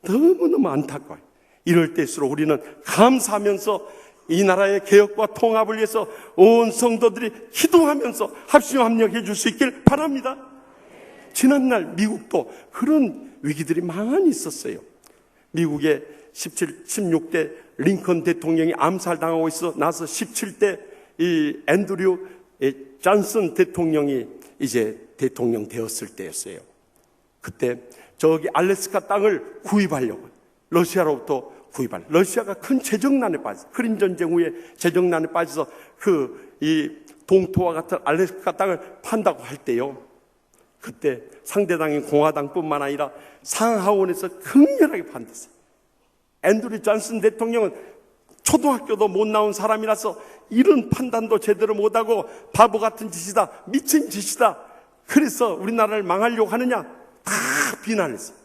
너무너무 안타까워요. 이럴 때일수록 우리는 감사하면서 이 나라의 개혁과 통합을 위해서 온 성도들이 기도하면서 합심 합력해 줄 수 있길 바랍니다. 지난날 미국도 그런 위기들이 많이 있었어요. 미국의 16대 링컨 대통령이 암살당하고 있어 나서 17대 이 앤드류 존슨 대통령이 이제 대통령 되었을 때였어요. 그때 저기 알래스카 땅을 구입하려고 러시아로부터 러시아가 큰 재정난에 빠져서 크림 전쟁 후에 재정난에 빠져서 이 동토와 같은 알래스카 땅을 판다고 할 때요, 그때 상대당인 공화당뿐만 아니라 상하원에서 극렬하게 반대했어요. 앤드류 존슨 대통령은 초등학교도 못 나온 사람이라서 이런 판단도 제대로 못하고 바보 같은 짓이다, 미친 짓이다, 그래서 우리나라를 망하려고 하느냐, 다 비난했어요.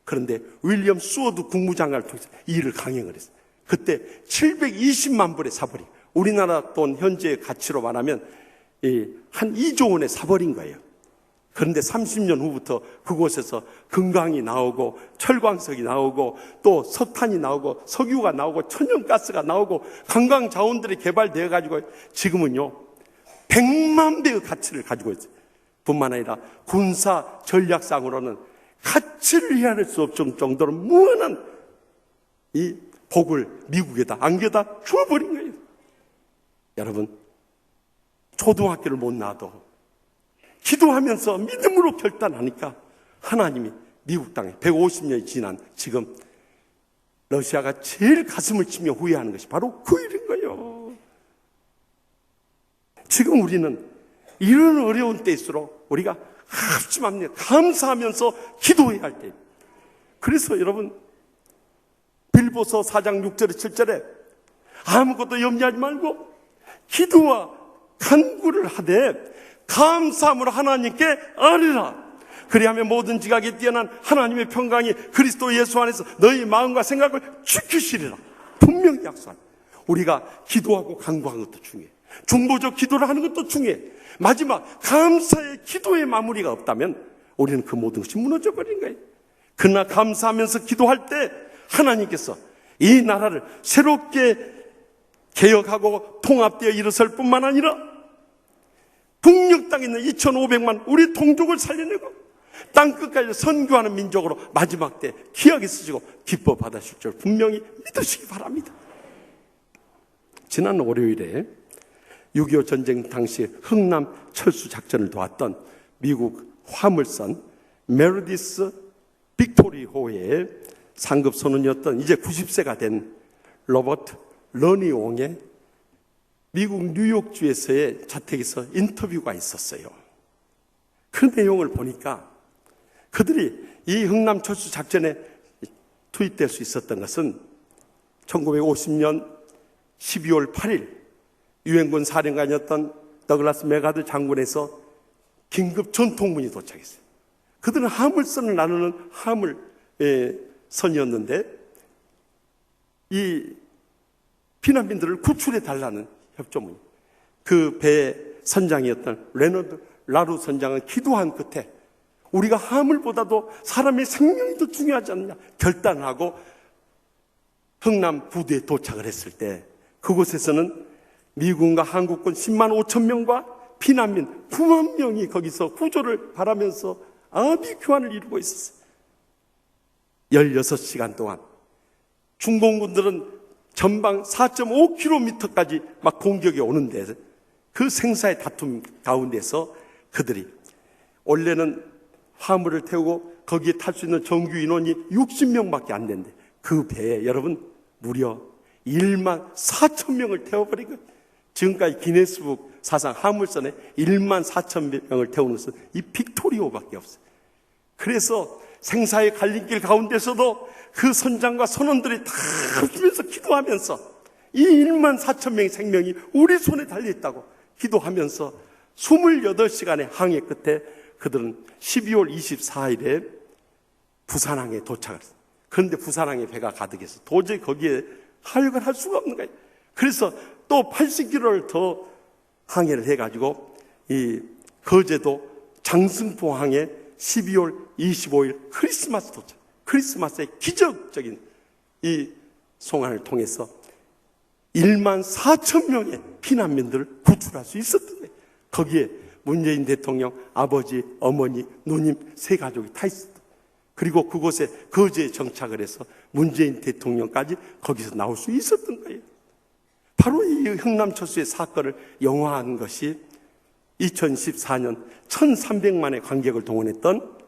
그런데 윌리엄 수어드 국무장관을 통해서 이 일을 강행을 했어요. 그때 720만 불의 사벌이, 우리나라 돈 현재의 가치로 말하면 한 2조 원의 사벌인 거예요. 그런데 30년 후부터 그곳에서 금강이 나오고 철광석이 나오고 또 석탄이 나오고 석유가 나오고 천연가스가 나오고 관광 자원들이 개발되어 가지고 지금은요 100만 배의 가치를 가지고 있어요. 뿐만 아니라 군사 전략상으로는 가치를 헤아릴 수 없을 정도로 무한한 이 복을 미국에다 안겨다 주어버린 거예요. 여러분, 초등학교를 못 나와도 기도하면서 믿음으로 결단하니까 하나님이 미국 땅에 150년이 지난 지금 러시아가 제일 가슴을 치며 후회하는 것이 바로 그 일인 거예요. 지금 우리는 이런 어려운 때일수록 우리가 합심합니다. 감사하면서 기도해야 할 때. 그래서 여러분, 빌보서 4장 6절에 7절에 아무것도 염려하지 말고 기도와 간구를 하되 감사함으로 하나님께 아뢰라. 그리하면 모든 지각에 뛰어난 하나님의 평강이 그리스도 예수 안에서 너희 마음과 생각을 지키시리라. 분명히 약속합니다. 우리가 기도하고 간구하는 것도 중요해. 중보적 기도를 하는 것도 중요해. 마지막 감사의 기도의 마무리가 없다면 우리는 그 모든 것이 무너져 버린 거예요. 그러나 감사하면서 기도할 때 하나님께서 이 나라를 새롭게 개혁하고 통합되어 일어설 뿐만 아니라 북녘 땅에 있는 2,500만 우리 동족을 살려내고 땅끝까지 선교하는 민족으로 마지막 때 귀하게 쓰시고 기뻐 받으실 줄 분명히 믿으시기 바랍니다. 지난 월요일에 6.25 전쟁 당시 흥남 철수 작전을 도왔던 미국 화물선 메르디스 빅토리호의 상급 선원이었던 이제 90세가 된 로버트 러니옹의 미국 뉴욕주에서의 자택에서 인터뷰가 있었어요. 그 내용을 보니까 그들이 이 흥남 철수 작전에 투입될 수 있었던 것은 1950년 12월 8일 유엔군 사령관이었던 더글라스 메가드 장군에서 긴급 전통문이 도착했어요. 그들은 화물선을 나누는 화물선이었는데 이 피난민들을 구출해 달라는 협조문. 그 배의 선장이었던 레너드 라루 선장은 기도한 끝에 우리가 화물보다도 사람의 생명이 더 중요하지 않느냐 결단하고 흥남 부두에 도착을 했을 때 그곳에서는 미군과 한국군 10만 5천 명과 피난민 9만 명이 거기서 구조를 바라면서 아비 교환을 이루고 있었어요. 16시간 동안 중공군들은 전방 4.5km까지 막 공격이 오는데 그 생사의 다툼 가운데서 그들이 원래는 화물을 태우고 거기에 탈 수 있는 정규 인원이 60명밖에 안 되는데 그 배에 여러분 무려 1만 4천 명을 태워버린 거예요. 지금까지 기네스북 사상 화물선에 1만 4천 명을 태우는 것은 이 빅토리호밖에 없어요. 그래서 생사의 갈림길 가운데서도 그 선장과 선원들이 다 합치면서 기도하면서 이 1만 4천 명의 생명이 우리 손에 달려있다고 기도하면서 28시간의 항해 끝에 그들은 12월 24일에 부산항에 도착을 했어요. 그런데 부산항에 배가 가득해서 도저히 거기에 하역을 할 수가 없는 거예요. 그래서 또 80km를 더 항해를 해가지고 이 거제도 장승포항에 12월 25일 크리스마스 도착. 크리스마스의 기적적인 이 송환을 통해서 1만 4천 명의 피난민들을 구출할 수 있었던 거예요. 거기에 문재인 대통령 아버지, 어머니, 누님 세 가족이 다 있었다. 그리고 그곳에 거제에 정착을 해서 문재인 대통령까지 거기서 나올 수 있었던 거예요. 바로 이 흥남철수의 사건을 영화한 것이 2014년 1,300만의 관객을 동원했던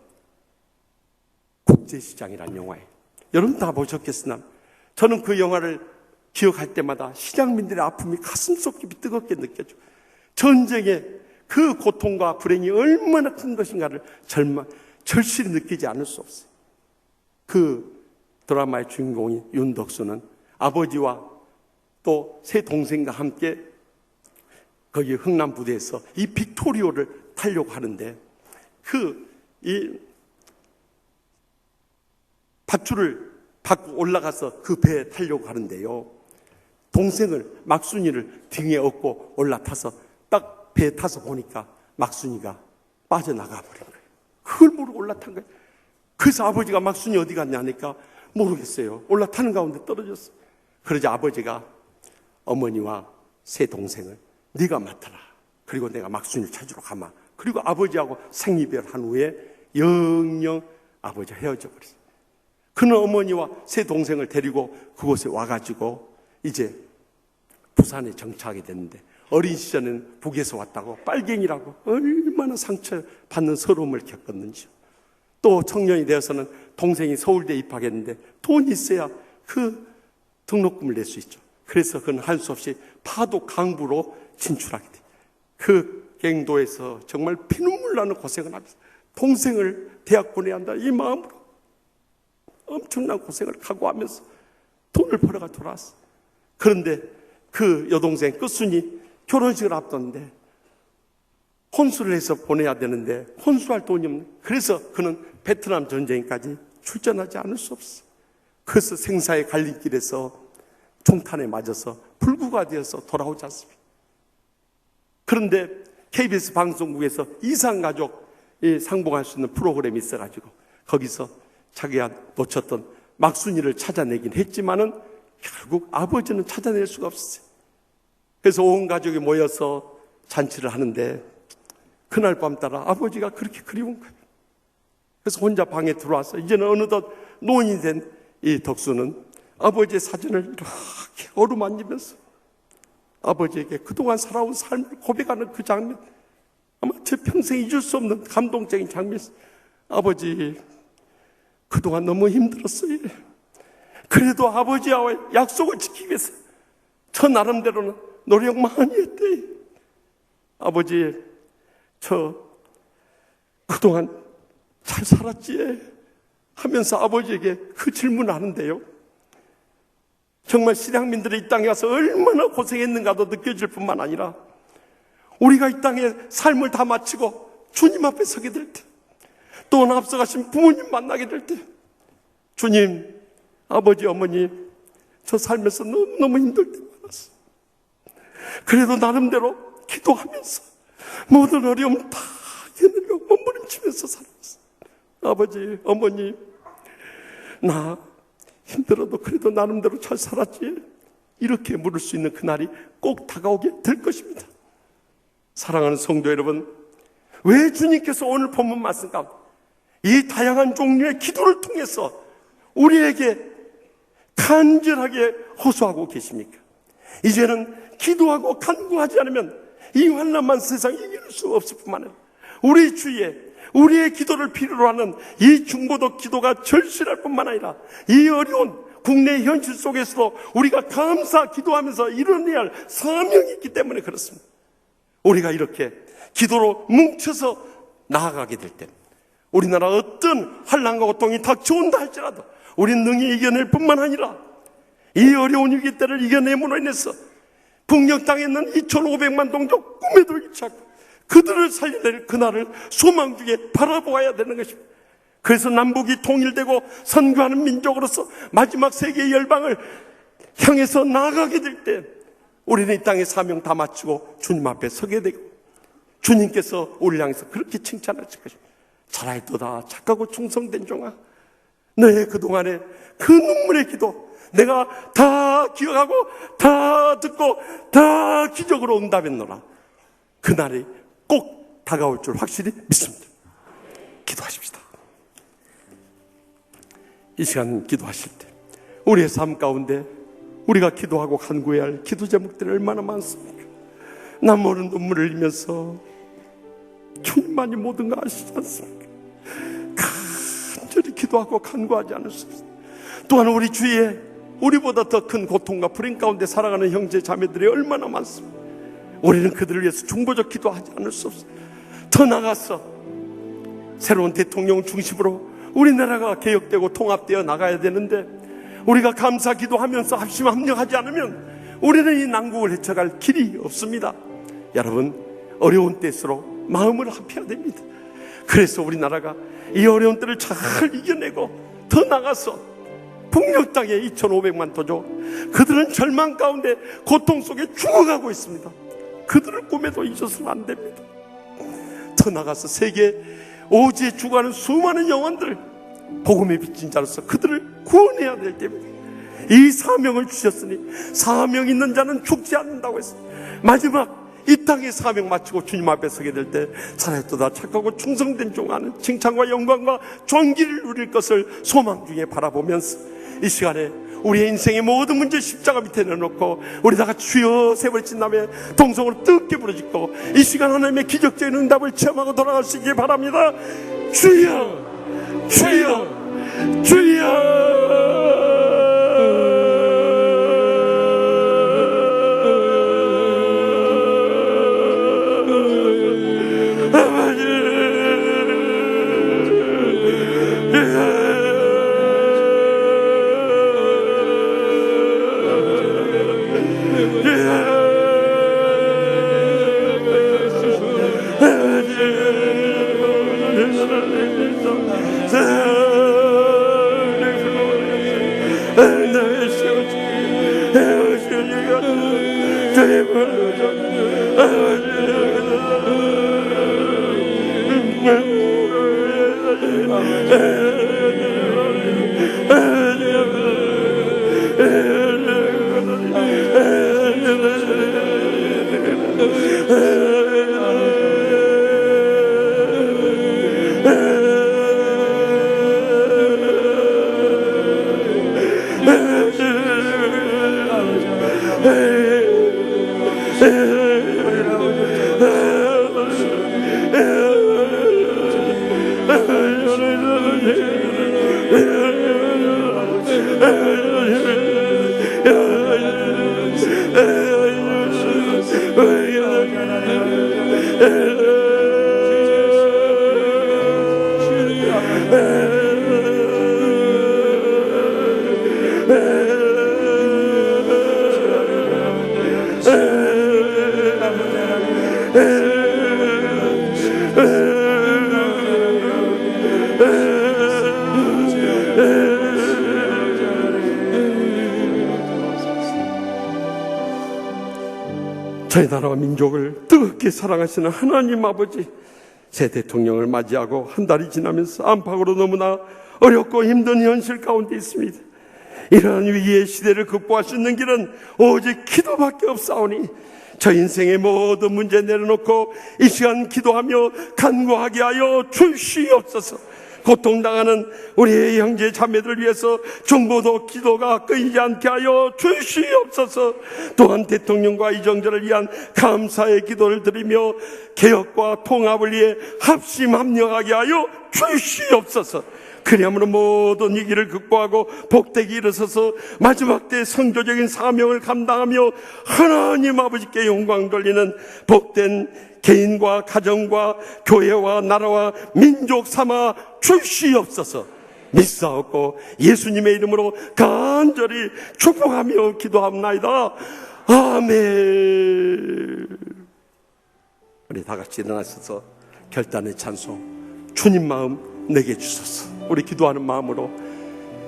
국제시장이라는 영화예요. 여러분 다 보셨겠으나 저는 그 영화를 기억할 때마다 시장민들의 아픔이 가슴속 깊이 뜨겁게 느껴져. 전쟁의 그 고통과 불행이 얼마나 큰 것인가를 절실히 느끼지 않을 수 없어요. 그 드라마의 주인공인 윤덕수는 아버지와 또 세 동생과 함께 거기 흥남 부대에서 이 빅토리오를 타려고 하는데 이 밧줄을 받고 올라가서 그 배에 타려고 하는데요. 동생을 막순이를 등에 업고 올라타서 딱 배에 타서 보니까 막순이가 빠져나가 버린 거예요. 그걸 모르고 올라탄 거예요. 그래서 아버지가 막순이 어디 갔냐 하니까 모르겠어요. 올라타는 가운데 떨어졌어. 그러자 아버지가 어머니와 세 동생을 네가 맡아라. 그리고 내가 막순이를 찾으러 가마. 그리고 아버지하고 생이별한 후에 영영 아버지가 헤어져 버렸어요. 그는 어머니와 세 동생을 데리고 그곳에 와가지고 이제 부산에 정착하게 됐는데, 어린 시절에는 북에서 왔다고 빨갱이라고 얼마나 상처받는 서러움을 겪었는지요. 또 청년이 되어서는 동생이 서울대에 입학했는데 돈이 있어야 그 등록금을 낼 수 있죠. 그래서 그는 할 수 없이 파도 강부로 진출하게 돼요. 그 갱도에서 정말 피눈물 나는 고생을 하면서 동생을 대학 보내야 한다 이 마음으로 엄청난 고생을 각오하면서 돈을 벌어가 돌아왔어. 그런데 그 여동생 끝순이 결혼식을 앞뒀는데 혼수를 해서 보내야 되는데 혼수할 돈이 없네. 그래서 그는 베트남 전쟁까지 출전하지 않을 수 없어. 그래서 생사의 갈림길에서 총탄에 맞아서 불구가 되어서 돌아오지 않습니다. 그런데 KBS 방송국에서 이상가족 상봉할 수 있는 프로그램이 있어가지고 거기서 자기가 놓쳤던 막순이를 찾아내긴 했지만은 결국 아버지는 찾아낼 수가 없었어요. 그래서 온 가족이 모여서 잔치를 하는데 그날 밤 따라 아버지가 그렇게 그리운 거예요. 그래서 혼자 방에 들어와서 이제는 어느덧 노인이 된 이 덕수는 아버지의 사진을 이렇게 어루만지면서 아버지에게 그동안 살아온 삶을 고백하는 그 장면, 아마 제 평생 잊을 수 없는 감동적인 장면이었어요. 아버지, 그동안 너무 힘들었어요. 그래도 아버지와 약속을 지키기 위해서 저 나름대로는 노력 많이 했대. 아버지, 저 그동안 잘 살았지? 하면서 아버지에게 그 질문을 하는데요. 정말 실향민들이 이 땅에 와서 얼마나 고생했는가도 느껴질 뿐만 아니라 우리가 이 땅에 삶을 다 마치고 주님 앞에 서게 될 때, 또 앞서가신 부모님 만나게 될 때, 주님, 아버지, 어머니, 저 살면서 너무너무 힘들 때 많았어. 그래도 나름대로 기도하면서 모든 어려움 다 견디려고 몸부림치면서 살았어. 아버지, 어머니, 나 힘들어도 그래도 나름대로 잘 살았지? 이렇게 물을 수 있는 그날이 꼭 다가오게 될 것입니다. 사랑하는 성도 여러분, 왜 주님께서 오늘 본문 말씀 가운데 이 다양한 종류의 기도를 통해서 우리에게 간절하게 호소하고 계십니까? 이제는 기도하고 간구하지 않으면 이 환난만 세상에 이길 수 없을 뿐만 아니라 우리 주위에 우리의 기도를 필요로 하는 이 중보도 기도가 절실할 뿐만 아니라 이 어려운 국내 현실 속에서도 우리가 감사 기도하면서 이뤄내야 할 사명이 있기 때문에 그렇습니다. 우리가 이렇게 기도로 뭉쳐서 나아가게 될 때 우리나라 어떤 환난과 고통이 닥쳐온다 할지라도 우리는 능히 이겨낼 뿐만 아니라 이 어려운 위기 때를 이겨냄으로 인해서 북녘 땅에 있는 2,500만 동족 꿈에도 잃지 않고 그들을 살려낼 그날을 소망 중에 바라보아야 되는 것입니다. 그래서 남북이 통일되고 선교하는 민족으로서 마지막 세계의 열방을 향해서 나아가게 될 때 우리는 이 땅의 사명 다 마치고 주님 앞에 서게 되고 주님께서 우리를 향해서 그렇게 칭찬하실 것입니다. 잘하였도다 착하고 충성된 종아, 너의 그동안의 그 눈물의 기도 내가 다 기억하고 다 듣고 다 기적으로 응답했노라. 그날이 꼭 다가올 줄 확실히 믿습니다. 기도하십시다. 이 시간 기도하실 때 우리의 삶 가운데 우리가 기도하고 간구해야 할 기도 제목들이 얼마나 많습니까? 남 모르는 눈물을 흘리면서 주님만이 모든 거 아시지 않습니까? 간절히 기도하고 간구하지 않을 수 없습니다. 또한 우리 주위에 우리보다 더 큰 고통과 불행 가운데 살아가는 형제 자매들이 얼마나 많습니다. 우리는 그들을 위해서 중보적 기도하지 않을 수 없어. 더 나아가서 새로운 대통령 중심으로 우리나라가 개혁되고 통합되어 나가야 되는데, 우리가 감사 기도하면서 합심 합력하지 않으면 우리는 이 난국을 헤쳐갈 길이 없습니다. 여러분, 어려운 때일수록 마음을 합해야 됩니다. 그래서 우리나라가 이 어려운 때를 잘 이겨내고 더 나가서 북녘 땅에 2,500만 토족, 그들은 절망 가운데 고통 속에 죽어가고 있습니다. 그들을 꿈에도 잊어서는 안 됩니다. 더 나가서 세계 오지에 죽어가는 수많은 영혼들, 복음의 빚진 자로서 그들을 구원해야 될 때입니다. 이 사명을 주셨으니 사명 있는 자는 죽지 않는다고 했습니다. 마지막 이 땅의 사명 마치고 주님 앞에 서게 될 때 살아있도다 착하고 충성된 종아는 칭찬과 영광과 존귀를 누릴 것을 소망 중에 바라보면서 이 시간에 우리의 인생의 모든 문제 십자가 밑에 내놓고 우리 다 같이 주여 세 번 찐다음에 동성으로 뜨겁게 부르짖고 이 시간 하나님의 기적적인 응답을 체험하고 돌아갈 수 있길 바랍니다. 주여, 주여, 주여. 저희 나라와 민족을 뜨겁게 사랑하시는 하나님 아버지, 새 대통령을 맞이하고 한 달이 지나면서 안팎으로 너무나 어렵고 힘든 현실 가운데 있습니다. 이러한 위기의 시대를 극복할 수 있는 길은 오직 기도밖에 없사오니 저 인생의 모든 문제 내려놓고 이 시간 기도하며 간구하게 하여 주시옵소서. 고통당하는 우리의 형제 자매들을 위해서 정보도 기도가 끊이지 않게 하여 주시옵소서. 또한 대통령과 이정자를 위한 감사의 기도를 드리며 개혁과 통합을 위해 합심 합력하게 하여 주시옵소서. 그리함으로 모든 위기를 극복하고 복되게 일어서서 마지막 때 성조적인 사명을 감당하며 하나님 아버지께 영광 돌리는 복된 개인과 가정과 교회와 나라와 민족 삼아 주시옵소서. 믿사옵고 예수님의 이름으로 간절히 축복하며 기도합나이다. 아멘. 우리 다 같이 일어나셔서 결단의 찬송, 주님 마음 내게 주소서. 우리 기도하는 마음으로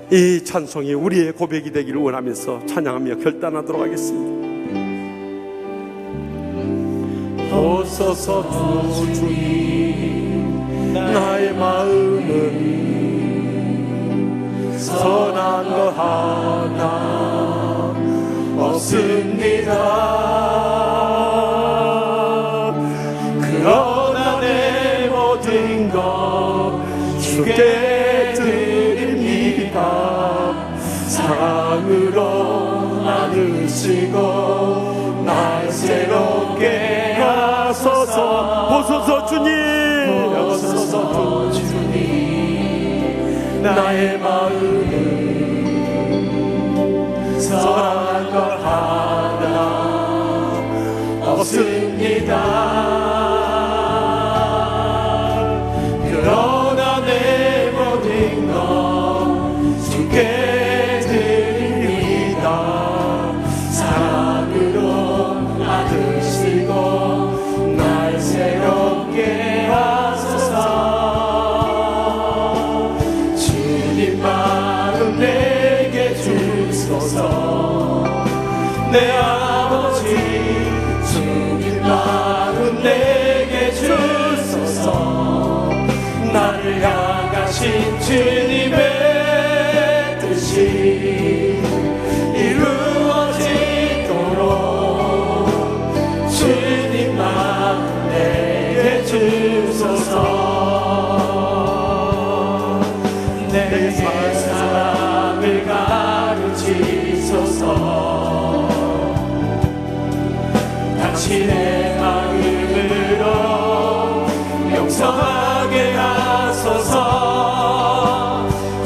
이 찬송이 우리의 고백이 되기를 원하면서 찬양하며 결단하도록 하겠습니다. 오소서 주님, 나의 마음은 선한 것 하나 없습니다. 그러나 내 모든 것 주께 드립니다. 사랑으로 나누시고 날 새롭게 하소서. 보소서 주님, 보소서 주님, 나의 마음은 선한 것 하나 그러나 내 모든 것 주께 드립니다. 사랑으로 받으시고 날 새롭게 하소서. 주님 마음 내게 주소서. 내 아버지 주님 마음 내게 주소서. 나를 향하신 주님의 뜻이 이루어지도록 주님 마음 내게 주소서. 내 사랑을 가르치소서. 당신의 마음으로 용서하게 하소서.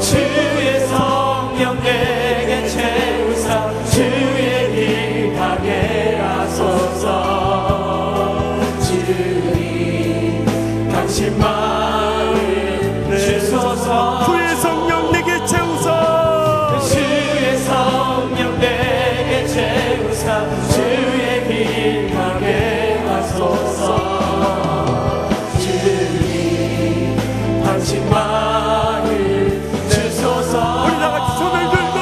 주의 성령 내게 채우사 주의 길 가게 하소서. 주님 당신 마음 주소서. 주의 성령 내게 채우사 주의 성령 내게 채우사 주의 길 가게 하소서. 주님 당신 마음 주소서. 우리 다같이 손을 들고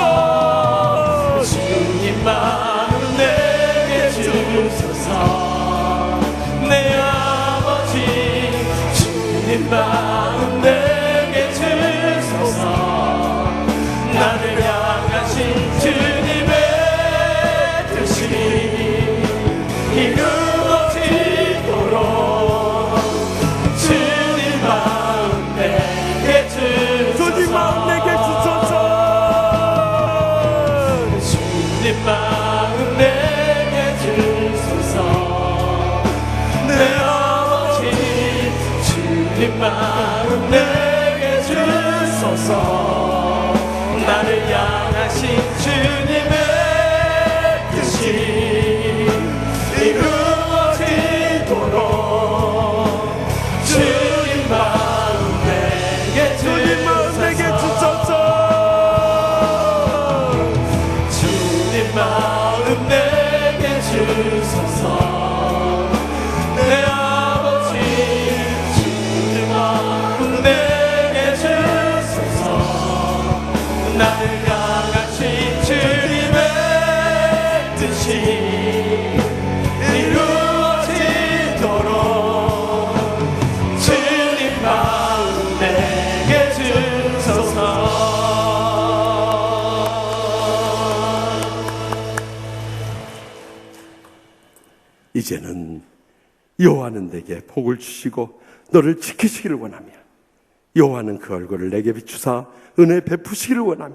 주님 마음 내게 주소서. 내 아버지 주님 마음 내게 주소서. 나를 향하신 주님의 뜻이 이루어지도록 주님 마음 내게 주소서. 주님 마음 내게 주소서. 주님 마음 내게 주소서. 내 아버지 주님 마음 내게 주소서. 나를 향하신 주님의 뜻이 이루어지도록 주님 마음 내게 주님 마음 내게 주소서. 주님 마음 내게 주소서. 내 아버지 주님 마음 내게 주소서. 나를 향하신 주님의 뜻이 이루어지도록 주님 마음 내게 주소서. 이제는 여호와는 내게 복을 주시고 너를 지키시기를 원하며 여호와는 그 얼굴을 내게 비추사 은혜 베푸시기를 원하며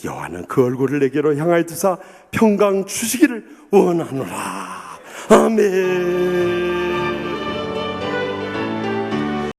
여호와는 그 얼굴을 내게로 향하여 두사 평강 주시기를 원하노라. 아멘.